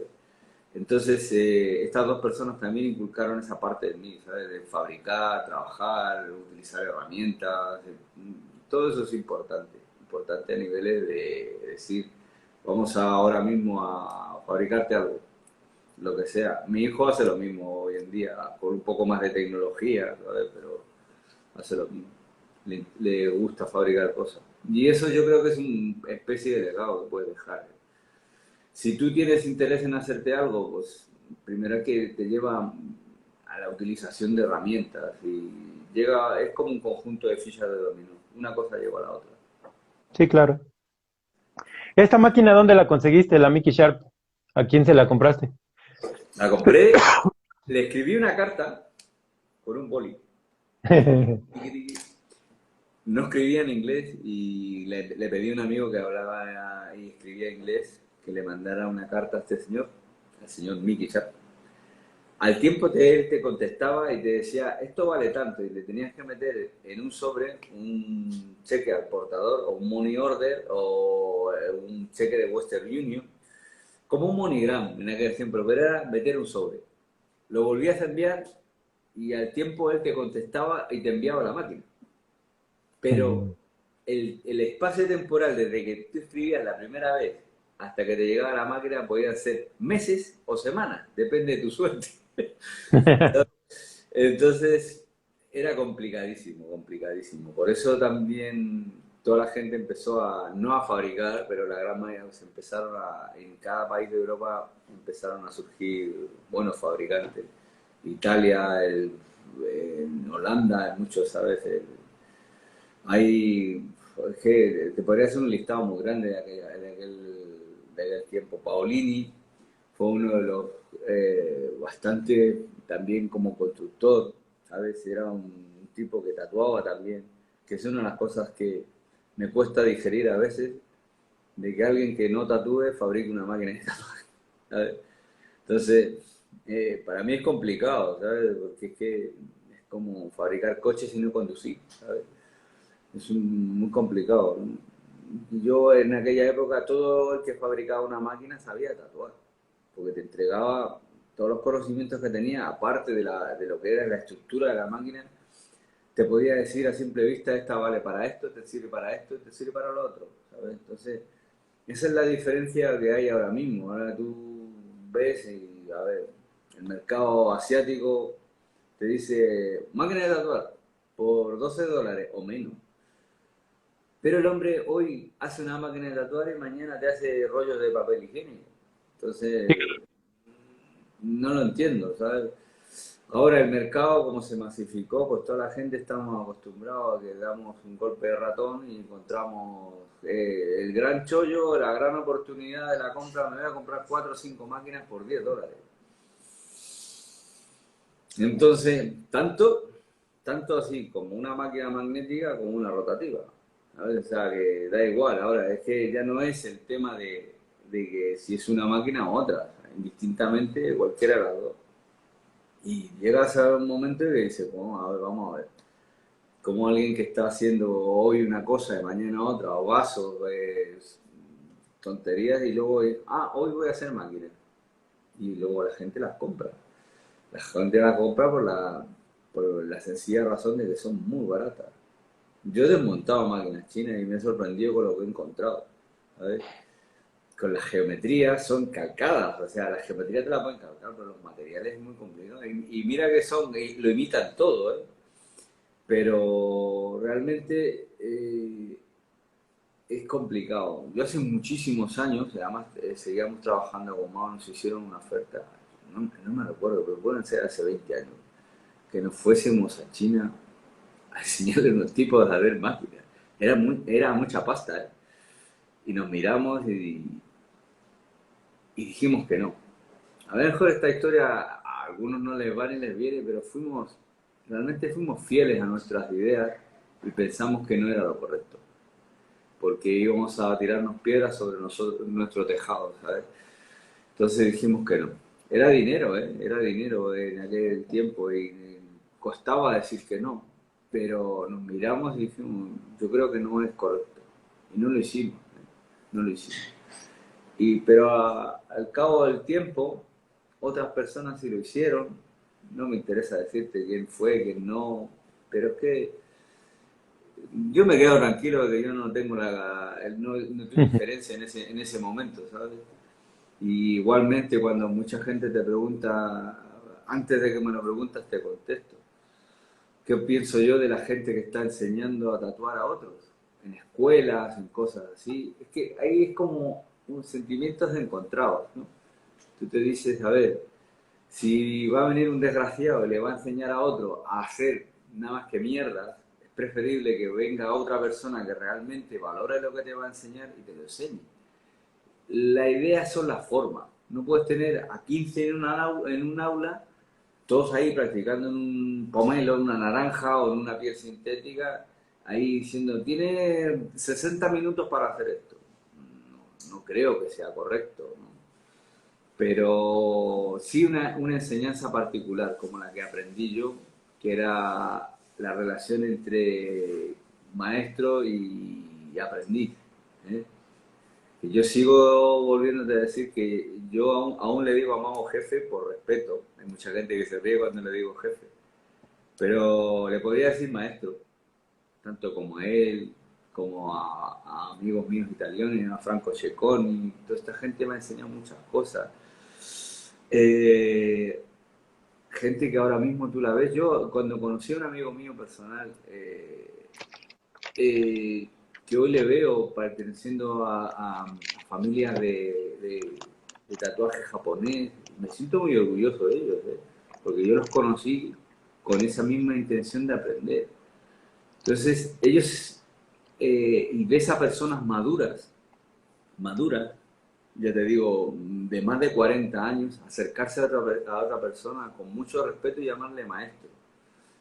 Entonces, estas dos personas también inculcaron esa parte de mí, ¿sabes? De fabricar, trabajar, utilizar herramientas. Todo eso es importante. Importante a niveles de decir, vamos ahora mismo a fabricarte algo, lo que sea. Mi hijo hace lo mismo hoy en día, con un poco más de tecnología, ¿sabes? Pero hace lo mismo. Le gusta fabricar cosas. Y eso yo creo que es una especie de legado que puedes dejar. Si tú tienes interés en hacerte algo, pues primero es que te lleva a la utilización de herramientas y es como un conjunto de fichas de dominó. Una cosa lleva a la otra. Sí, claro. ¿Esta máquina dónde la conseguiste, la Mickey Sharp? ¿A quién se la compraste? La compré, le escribí una carta con un boli. No escribía en inglés y le pedí a un amigo que hablaba y escribía inglés que le mandara una carta a este señor, al señor Mickey Sharp. Al tiempo él te contestaba y te decía, esto vale tanto, y le tenías que meter en un sobre un cheque al portador o un money order o un cheque de Western Union, como un MoneyGram en aquel tiempo, pero era meter un sobre. Lo volvías a enviar y al tiempo él te contestaba y te enviaba a la máquina. Pero el espacio temporal desde que tú escribías la primera vez hasta que te llegaba la máquina podían ser meses o semanas, depende de tu suerte. Entonces era complicadísimo, complicadísimo. Por eso también toda la gente empezó a, no a fabricar, pero la gran mayoría se empezaron a, en cada país de Europa empezaron a surgir buenos fabricantes. Italia, en Holanda, muchos, ¿sabes? Hay, es que te podría hacer un listado muy grande de aquel tiempo. Paolini fue uno de los bastante también como constructor, ¿sabes? Era un tipo que tatuaba también, que es una de las cosas que me cuesta digerir a veces, de que alguien que no tatúe fabrique una máquina de tatuar, ¿sabes? Entonces, para mí es complicado, ¿sabes? Porque es que es como fabricar coches y no conducir, ¿sabes? Es muy complicado. Yo en aquella época todo el que fabricaba una máquina sabía tatuar, porque te entregaba todos los conocimientos que tenía, aparte de lo que era la estructura de la máquina, te podía decir a simple vista, esta vale para esto, te sirve para esto, te sirve para lo otro, ¿sabes? Entonces, esa es la diferencia que hay ahora mismo. Ahora tú ves y, a ver, el mercado asiático te dice, máquina de tatuar por $12 o menos. Pero el hombre hoy hace una máquina de tatuar y mañana te hace rollos de papel higiénico. Entonces, no lo entiendo, ¿sabes? Ahora el mercado, como se masificó, pues toda la gente estamos acostumbrados a que damos un golpe de ratón y encontramos el gran chollo, la gran oportunidad de la compra. Me voy a comprar 4 o 5 máquinas por $10. Entonces, tanto así como una máquina magnética como una rotativa. ¿Sabes? O sea, que da igual. Ahora, es que ya no es el tema de que si es una máquina u otra. O sea, indistintamente, cualquiera de las dos. Y llegas a un momento que dices, bueno, a ver, vamos a ver. Como alguien que está haciendo hoy una cosa y mañana otra, o vasos, tonterías, y luego, hoy voy a hacer máquinas. Y luego la gente las compra. La gente las compra por la sencilla razón de que son muy baratas. Yo he desmontado máquinas chinas y me he sorprendido con lo que he encontrado, ¿sabes? Con las geometrías son calcadas, o sea, la geometría te la pueden calcar, pero los materiales es muy complicado. Y mira que lo imitan todo, ¿eh? Pero realmente es complicado. Yo hace muchísimos años, además seguíamos trabajando con Mao, nos hicieron una oferta, no me recuerdo, pero pueden ser hace 20 años, que nos fuésemos a China a enseñarle unos tipos a ver máquinas. Era mucha pasta, ¿eh? Y nos miramos y dijimos que no. A lo mejor esta historia a algunos no les va ni les viene, pero realmente fuimos fieles a nuestras ideas y pensamos que no era lo correcto, porque íbamos a tirarnos piedras sobre nuestro tejado, ¿sabes? Entonces dijimos que no. Era dinero, ¿eh? Era dinero en aquel tiempo y costaba decir que no, pero nos miramos y dijimos, yo creo que no es correcto. Y no lo hicimos, ¿eh? No lo hicimos. Pero al cabo del tiempo, otras personas sí lo hicieron. No me interesa decirte quién fue, quién no, pero es que yo me quedo tranquilo de que yo no tengo no tuve injerencia en ese momento, ¿sabes? Y igualmente cuando mucha gente te pregunta, antes de que me lo preguntas te contesto. ¿Qué pienso yo de la gente que está enseñando a tatuar a otros? En escuelas, en cosas así. Es que ahí es como sentimientos encontrados, ¿no? Tú te dices, a ver, si va a venir un desgraciado y le va a enseñar a otro a hacer nada más que mierda, es preferible que venga otra persona que realmente valore lo que te va a enseñar y te lo enseñe. La idea son las formas. No puedes tener a 15 en un aula, todos ahí practicando en un pomelo, en una naranja o en una piel sintética, ahí diciendo, tiene 60 minutos para hacer esto. No creo que sea correcto, ¿no? Pero sí una enseñanza particular, como la que aprendí yo, que era la relación entre maestro y aprendiz, ¿eh? Y yo sigo volviéndote a decir que yo aún le digo a Mamo jefe por respeto. Hay mucha gente que se ríe cuando le digo jefe. Pero le podría decir maestro, tanto como él, como a amigos míos italianos, a Franco Cecconi, toda esta gente me ha enseñado muchas cosas. Eh, Gente que ahora mismo tú la ves. Yo cuando conocí a un amigo mío personal, que hoy le veo perteneciendo a familias de tatuaje japonés, me siento muy orgulloso de ellos, porque yo los conocí con esa misma intención de aprender. Entonces, ellos, y ves a personas maduras, ya te digo, de más de 40 años, acercarse a otra persona con mucho respeto y llamarle maestro.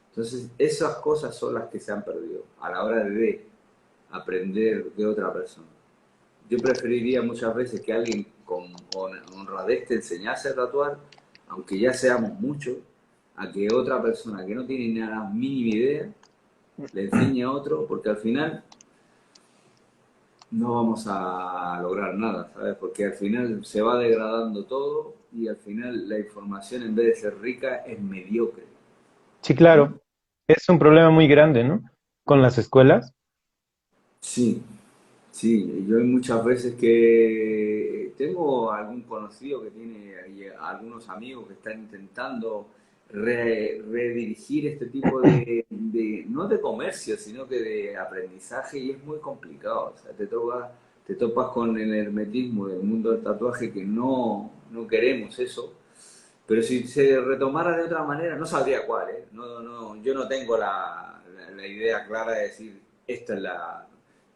Entonces, esas cosas son las que se han perdido a la hora de aprender de otra persona. Yo preferiría muchas veces que alguien con honradez te enseñase a tatuar, aunque ya seamos muchos, a que otra persona que no tiene ni la mínima idea le enseñe a otro, porque al final no vamos a lograr nada, ¿sabes? Porque al final se va degradando todo y al final la información en vez de ser rica es mediocre. Sí, claro. Es un problema muy grande, ¿no? Con las escuelas. Sí, sí, yo hay muchas veces que tengo algún conocido que tiene ahí algunos amigos que están intentando redirigir este tipo no de comercio, sino que de aprendizaje y es muy complicado. O sea, te topas con el hermetismo del mundo del tatuaje que no queremos eso. Pero si se retomara de otra manera, no sabría cuál, ¿eh? Yo no tengo la idea clara de decir, esta es la...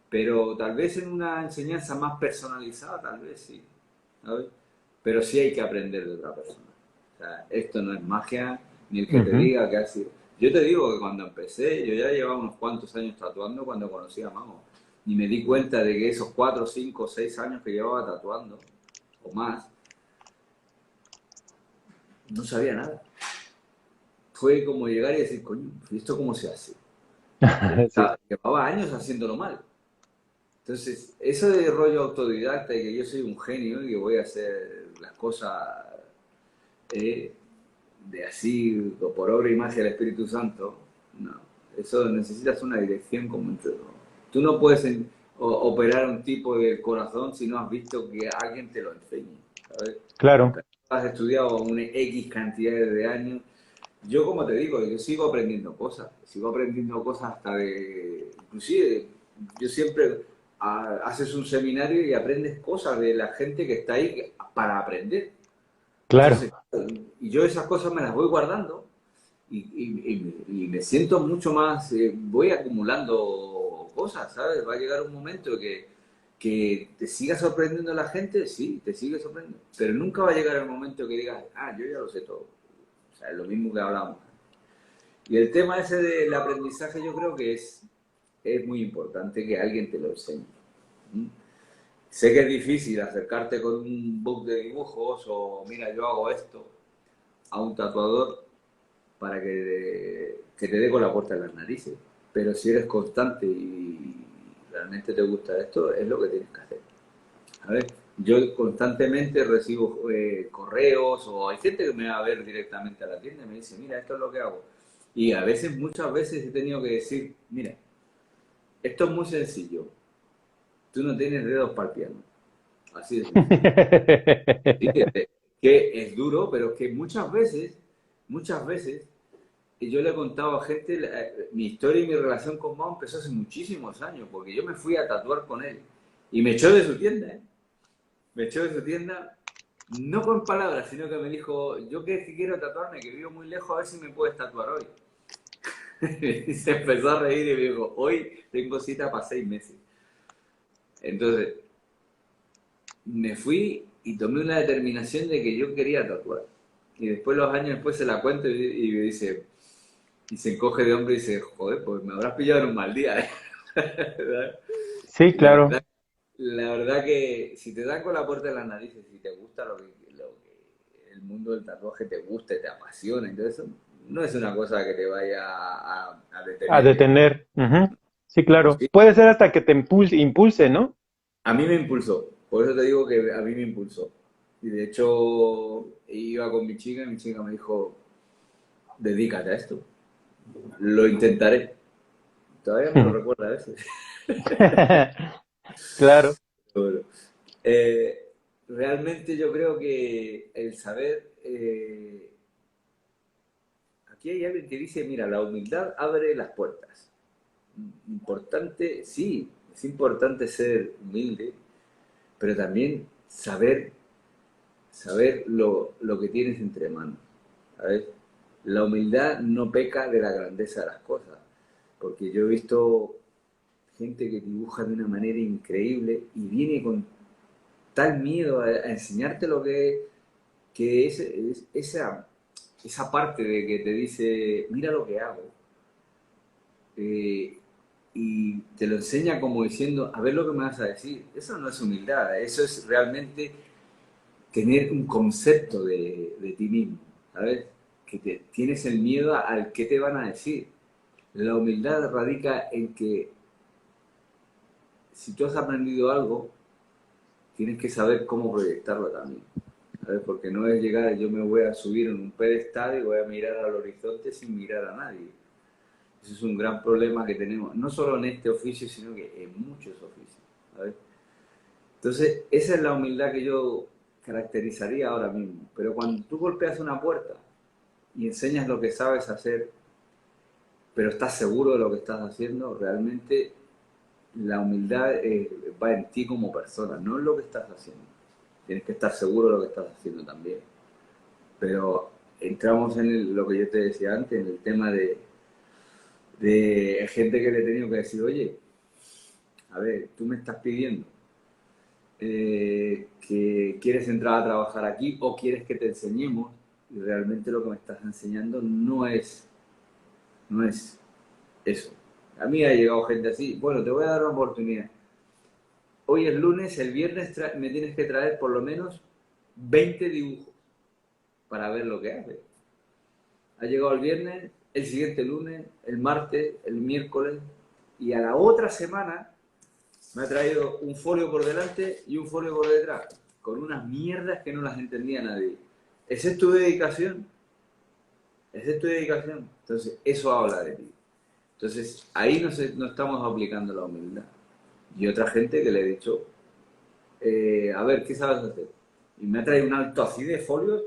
Pero tal vez en una enseñanza más personalizada, tal vez sí, ¿sabes? Pero sí hay que aprender de otra persona. O sea, esto no es magia, ni el que te Ujú. diga que ha sido... Yo te digo que cuando empecé, yo ya llevaba unos cuantos años tatuando cuando conocí a Mamo. Y me di cuenta de que esos 4, 5, 6 años que llevaba tatuando, o más, no sabía nada. Fue como llegar y decir, coño, ¿y esto cómo se hace? Sí. Llevaba años haciéndolo mal. Entonces, eso de rollo autodidacta y que yo soy un genio y que voy a hacer las cosas eh, de así, por obra y magia del Espíritu Santo, no. Eso necesitas una dirección como entre todos. Tú no puedes operar un tipo del corazón si no has visto que alguien te lo enseñe, ¿sabes? Claro. Has estudiado una X cantidad de años. Yo, como te digo, yo sigo aprendiendo cosas hasta de, inclusive, yo siempre haces un seminario y aprendes cosas de la gente que está ahí para aprender. Claro. Entonces, y yo esas cosas me las voy guardando y me siento mucho más, voy acumulando cosas, ¿sabes? Va a llegar un momento que te siga sorprendiendo la gente, sí, te sigue sorprendiendo, pero nunca va a llegar el momento que digas, ah, yo ya lo sé todo. O sea, es lo mismo que hablamos. Y el tema ese del aprendizaje yo creo que es muy importante que alguien te lo enseñe. ¿Mm? Sé que es difícil acercarte con un book de dibujos o mira, yo hago esto a un tatuador para que te dé con la puerta en las narices. Pero si eres constante y realmente te gusta esto, es lo que tienes que hacer. A ver, yo constantemente recibo correos o hay gente que me va a ver directamente a la tienda y me dice, mira, esto es lo que hago. Y a veces, muchas veces he tenido que decir, mira, esto es muy sencillo. Tú no tienes dedos para el piano. Así de sencillo. Sí, que es duro, pero que muchas veces, y yo le he contado a gente, mi historia y mi relación con Mao empezó hace muchísimos años, porque yo me fui a tatuar con él y me echó de su tienda, ¿eh? Me echó de su tienda, no con palabras, sino que me dijo, yo que quiero tatuarme, que vivo muy lejos, a ver si me puedes tatuar hoy. Y se empezó a reír y me dijo, hoy tengo cita para 6 meses. Entonces, me fui y tomé una determinación de que yo quería tatuar. Y después, los años después, se la cuento y me dice, y se encoge de hombro y dice, joder, pues me habrás pillado en un mal día, ¿eh? Sí, La claro. verdad, la verdad que si te dan con la puerta en las narices, si te gusta lo que el mundo del tatuaje te gusta, te apasiona y todo eso, no es una cosa que te vaya a A detener. detener. Ujú. Sí, No, claro. sí. Puede ser hasta que te impulse, ¿no? A mí me impulsó, por eso te digo que a mí me impulsó. Y de hecho, iba con mi chica me dijo, dedícate a esto, lo intentaré. Todavía me lo recuerda a veces. Claro. Bueno, eh, realmente yo creo que el saber, aquí hay alguien que dice, mira, la humildad abre las puertas. Importante, sí, es importante ser humilde, pero también saber lo que tienes entre manos. ¿Sabes? La humildad no peca de la grandeza de las cosas, porque yo he visto gente que dibuja de una manera increíble y viene con tal miedo a enseñarte lo que esa parte de que te dice, mira lo que hago, eh, y te lo enseña como diciendo, a ver lo que me vas a decir. Eso no es humildad, eso es realmente tener un concepto de ti mismo, ¿sabes? Tienes el miedo al que te van a decir. La humildad radica en que si tú has aprendido algo, tienes que saber cómo proyectarlo también. ¿Sabes? Porque no es llegar, yo me voy a subir en un pedestal y voy a mirar al horizonte sin mirar a nadie. Eso es un gran problema que tenemos, no solo en este oficio, sino que en muchos oficios. ¿Sabes? Entonces, esa es la humildad que yo caracterizaría ahora mismo. Pero cuando tú golpeas una puerta y enseñas lo que sabes hacer, pero estás seguro de lo que estás haciendo, realmente la humildad va en ti como persona, no en lo que estás haciendo. Tienes que estar seguro de lo que estás haciendo también. Pero entramos en lo que yo te decía antes, en el tema de gente que le he tenido que decir, oye, a ver, tú me estás pidiendo que quieres entrar a trabajar aquí o quieres que te enseñemos y realmente lo que me estás enseñando no es eso. A mí ha llegado gente así, bueno, te voy a dar una oportunidad. Hoy es lunes, el viernes me tienes que traer por lo menos 20 dibujos para ver lo que haces. Ha llegado el viernes, el siguiente lunes, el martes, el miércoles y a la otra semana me ha traído un folio por delante y un folio por detrás, con unas mierdas que no las entendía nadie. ¿Esa es tu dedicación? ¿Esa es tu dedicación? Entonces, eso habla de ti. Entonces, ahí no estamos aplicando la humildad. Y otra gente que le he dicho, a ver, ¿qué sabes hacer? Y me ha traído un alto así de folios,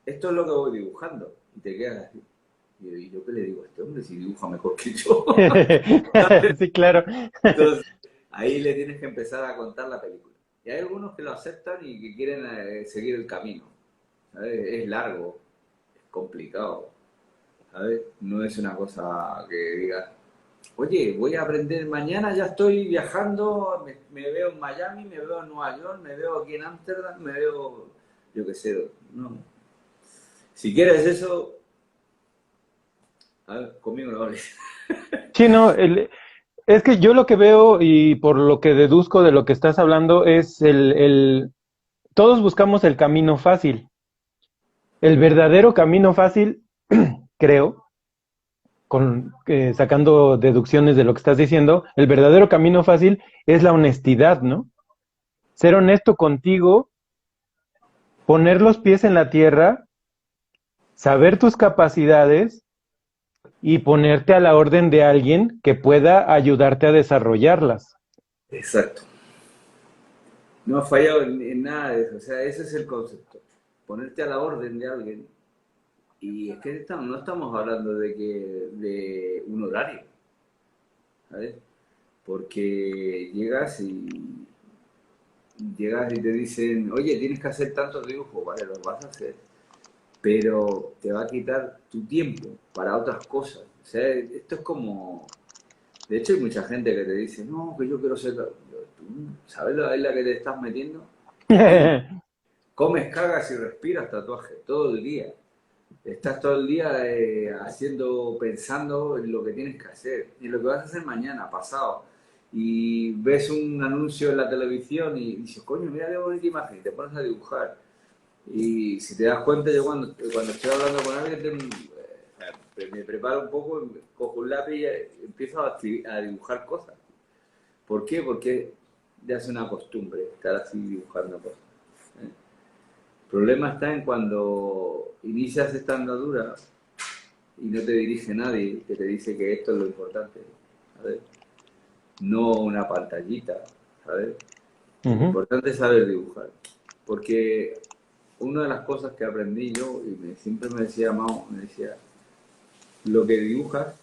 esto es lo que voy dibujando. Y te quedas así. Y yo qué le digo a este hombre si dibuja mejor que yo. Sí, claro. Entonces, ahí le tienes que empezar a contar la película. Y hay algunos que lo aceptan y que quieren seguir el camino. ¿Sabes? Es largo, es complicado. ¿Sabes? No es una cosa que digas, oye, voy a aprender mañana, ya estoy viajando, me veo en Miami, me veo en Nueva York, me veo aquí en Ámsterdam, me veo, yo qué sé, no. Si quieres eso, a ver, conmigo lo hables. Sí, no, es que yo lo que veo y por lo que deduzco de lo que estás hablando es todos buscamos el camino fácil. El verdadero camino fácil, creo, sacando deducciones de lo que estás diciendo, el verdadero camino fácil es la honestidad, ¿no? Ser honesto contigo, poner los pies en la tierra, saber tus capacidades y ponerte a la orden de alguien que pueda ayudarte a desarrollarlas. Exacto. No ha fallado en nada de eso. O sea, ese es el concepto. Ponerte a la orden de alguien. Y es que no estamos hablando de un horario, ¿sabes? Porque llegas y te dicen, oye, tienes que hacer tantos dibujos, vale, los vas a hacer, pero te va a quitar tu tiempo para otras cosas. O sea, esto es como, de hecho hay mucha gente que te dice, no, que yo quiero ser, ¿tú sabes la isla que te estás metiendo? Oye, comes, cagas y respiras tatuaje todo el día. Estás todo el día pensando en lo que tienes que hacer, y en lo que vas a hacer mañana, pasado. Y ves un anuncio en la televisión y dices, coño, mira qué bonita imagen, y te pones a dibujar. Y si te das cuenta, yo cuando estoy hablando con alguien, me preparo un poco, cojo un lápiz y empiezo a dibujar cosas. ¿Por qué? Porque ya es una costumbre estar así dibujando cosas. ¿Eh? El problema está en cuando inicias esta andadura y no te dirige nadie que te dice que esto es lo importante. ¿Sabes? no una pantallita, ¿sabes? Lo Ujú. importante es saber dibujar, porque una de las cosas que aprendí yo, y siempre me decía Mao, me decía, lo que dibujas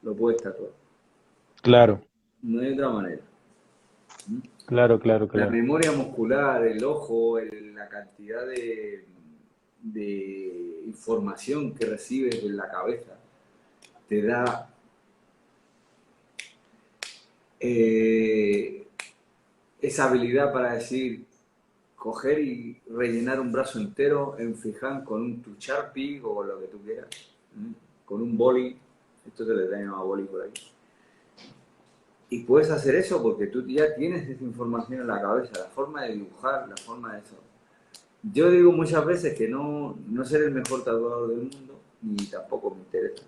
lo puedes tatuar, Claro, no hay otra manera. claro, claro, La claro. memoria muscular, el ojo, la cantidad de información que recibes en la cabeza, te da eh, esa habilidad para decir, coger y rellenar un brazo entero en freehand con un tu Sharpie o lo que tú quieras, con un boli, esto se le llama boli por ahí. Y puedes hacer eso porque tú ya tienes esa información en la cabeza, la forma de dibujar, la forma de eso. Yo digo muchas veces que no seré el mejor tatuador del mundo, ni tampoco me interesa.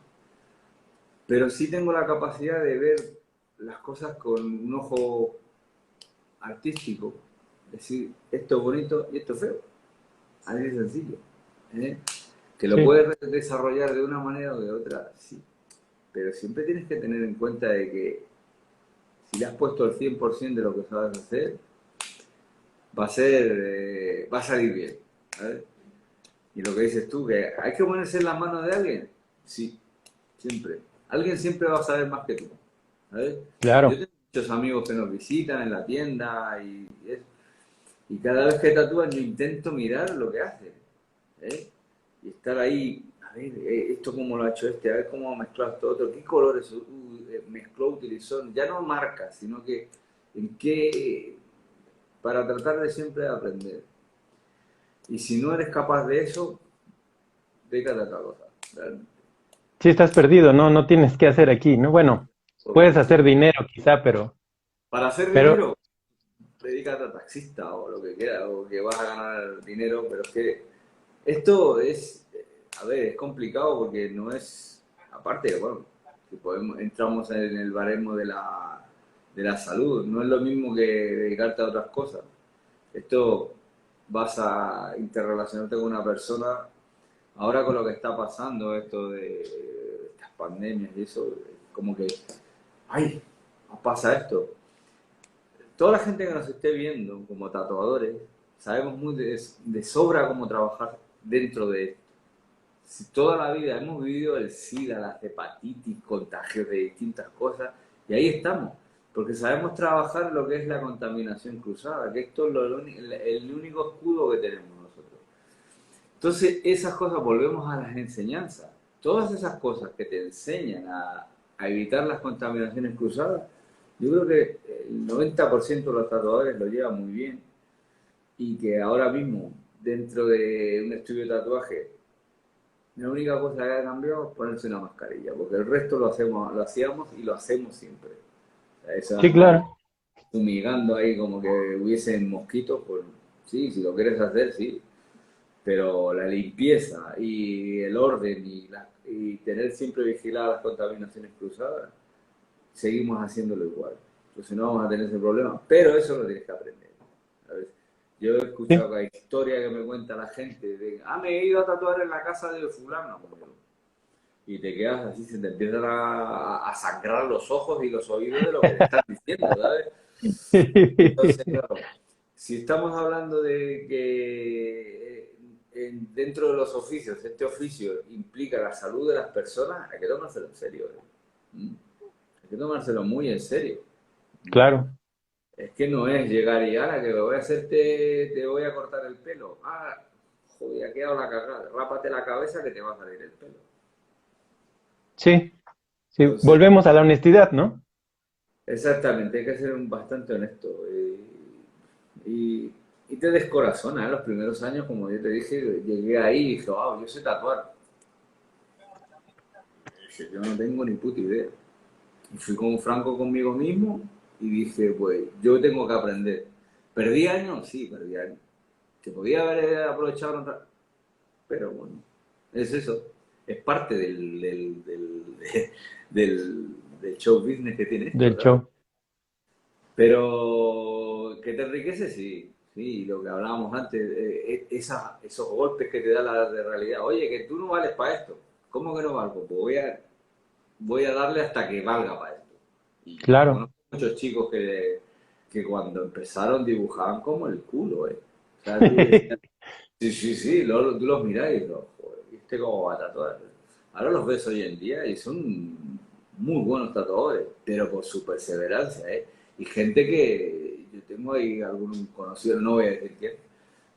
Pero sí tengo la capacidad de ver las cosas con un ojo artístico. Decir, esto es bonito y esto es feo. Así de sencillo. ¿Eh? Que lo Sí, puedes desarrollar de una manera o de otra, sí. Pero siempre tienes que tener en cuenta de que si le has puesto el 100% de lo que sabes hacer, va a salir bien. ¿Sabes? Y lo que dices tú, que hay que ponerse en las manos de alguien, sí, siempre. Alguien siempre va a saber más que tú. ¿Sabes? Yo claro. tengo muchos amigos que nos visitan en la tienda y cada vez que tatúan yo intento mirar lo que hacen. ¿Eh? Y estar ahí, a ver, esto cómo lo ha hecho este, a ver cómo ha mezclado esto otro, qué colores mezcló, utilizó, ya no marcas, sino que en qué, para tratar de siempre aprender. Y si no eres capaz de eso, dedícate a otra cosa, realmente. Sí, estás perdido, ¿no? No tienes qué hacer aquí, ¿no? Bueno, puedes Porque hacer dinero quizá, para hacer pero, dinero, dedícate a taxista o lo que quieras, o que vas a ganar dinero, pero es que esto es, a ver, es complicado porque no es, aparte, bueno, si podemos, entramos en el baremo de la salud, no es lo mismo que dedicarte a otras cosas. Esto vas a interrelacionarte con una persona, ahora con lo que está pasando, esto de estas pandemias y eso, como que, ay, pasa esto. Toda la gente que nos esté viendo como tatuadores, sabemos muy de sobra cómo trabajar dentro de esto. Si toda la vida hemos vivido el SIDA, las hepatitis, contagios de distintas cosas, y ahí estamos, porque sabemos trabajar lo que es la contaminación cruzada, que esto es el único escudo que tenemos nosotros. Entonces, esas cosas, volvemos a las enseñanzas. Todas esas cosas que te enseñan a evitar las contaminaciones cruzadas, yo creo que el 90% de los tatuadores lo llevan muy bien y que ahora mismo, dentro de un estudio de tatuaje, la única cosa que ha cambiado es ponerse una mascarilla, porque el resto lo hacíamos y lo hacemos siempre. O sea, eso sí, andar claro. fumigando ahí como que hubiesen mosquitos, pues sí, si lo quieres hacer, sí. Pero la limpieza y el orden y tener siempre vigiladas las contaminaciones cruzadas, seguimos haciéndolo igual. Entonces no vamos a tener ese problema, pero eso lo tienes que aprender. ¿Sabes? Yo he Sí. escuchado que hay historia que me cuenta la gente de, me he ido a tatuar en la casa de fulano. Y te quedas así, se te empiezan a sangrar los ojos y los oídos de lo que te están diciendo, ¿sabes? Entonces, claro, si estamos hablando de que dentro de los oficios, este oficio implica la salud de las personas, hay que tomárselo en serio. ¿Mm? Hay que tomárselo muy en serio. Claro. Es que no es llegar y, ahora que lo voy a hacerte, te voy a cortar el pelo. Joder, ha quedado la cagada. Rápate la cabeza que te va a salir el pelo. Sí, sí. Entonces, Volvemos a la honestidad, ¿no? exactamente, hay que ser bastante honesto. Y, y te descorazona, ¿eh? Los primeros años, como yo te dije, llegué ahí y dije, wow, yo sé tatuar. Dije, yo no tengo ni puta idea. Y fui como franco conmigo mismo y dije, pues yo tengo que aprender. ¿Perdí años? Sí, perdí años. ¿Que podía haber aprovechado en otra? Pero bueno, es eso. Es parte del show business que tiene esto, Del ¿sabes? show. Pero que te enriquece, sí. Sí, lo que hablábamos antes, esos golpes que te da la de realidad. Oye, que tú no vales para esto. ¿Cómo que no valgo? Pues voy a darle hasta que valga para esto. Y Claro. bueno, muchos chicos que cuando empezaron dibujaban como el culo, ¿eh? O sea, tú decías, sí, sí, sí, tú los mirás y dices, joder, ¿viste cómo va a tatuar? Ahora los ves hoy en día y son muy buenos tatuadores, pero por su perseverancia, ¿eh? Y gente que yo tengo ahí algún conocido, no voy a decir quién,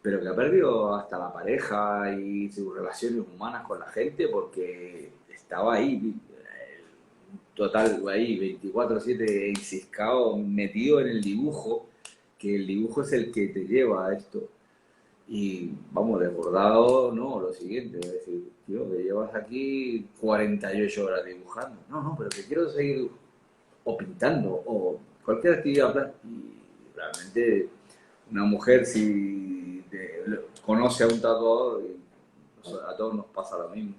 pero que ha perdido hasta la pareja y sus relaciones humanas con la gente porque estaba ahí, total, ahí 24/7 enciscado, metido en el dibujo, que el dibujo es el que te lleva a esto. Y vamos, desbordado, no, lo siguiente, es decir, tío, que llevas aquí 48 horas dibujando. No, no, pero que quiero seguir o pintando o cualquier actividad. Y realmente una mujer si conoce a un tatuador, y a todos nos pasa lo mismo.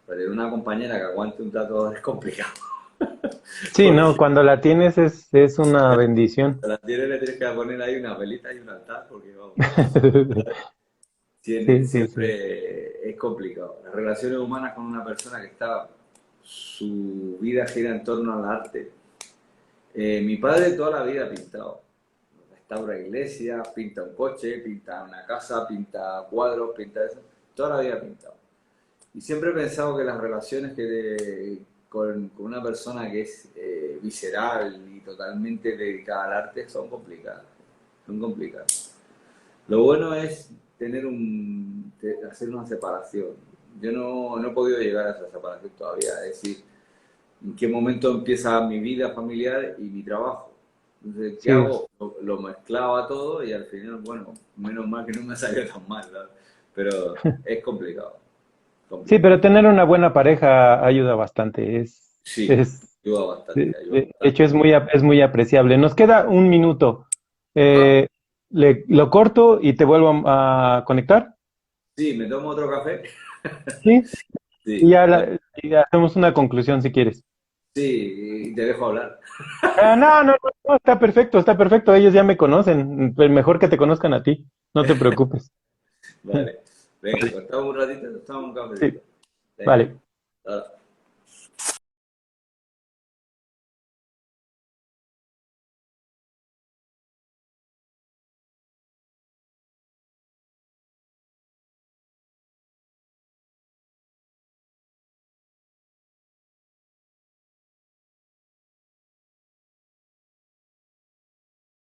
Pero una compañera que aguante un tatuador es complicado. Sí, no, Porque cuando la tienes es una bendición. a la tierra le tienes que poner ahí una velita y un altar, porque vamos. Sí, sí, sí. Siempre es complicado. Las relaciones humanas con una persona que está, su vida gira en torno al arte. Mi padre toda la vida ha pintado. Restaura iglesias, pinta un coche, pinta una casa, pinta cuadros, pinta eso. Toda la vida ha pintado. Y siempre he pensado que las relaciones con una persona que es visceral y totalmente dedicada al arte son complicadas. Son complicadas. Lo bueno es hacer una separación. Yo no he podido llegar a esa separación todavía, es decir, en qué momento empieza mi vida familiar y mi trabajo. Entonces, ¿qué Sí, hago? Lo mezclaba todo y al final, bueno, menos mal que no me salió tan mal, ¿verdad? Pero es complicado, sí, complicado. pero tener una buena pareja ayuda bastante. Sí, Es, ayuda bastante, ayuda de hecho, bastante. es muy apreciable. Nos queda un minuto. Ah, Eh, lo corto y te vuelvo a conectar. sí, me tomo otro café. Sí, y Sí, vale. y hacemos una conclusión si quieres. Sí, y te dejo hablar. No, no, no, no, está perfecto, está perfecto. Ellos ya me conocen. Pues mejor que te conozcan a ti. No te preocupes. Vale. Venga, Vale, cortamos un ratito, nos tomamos un sí, cafecito. Venga, vale. ahora.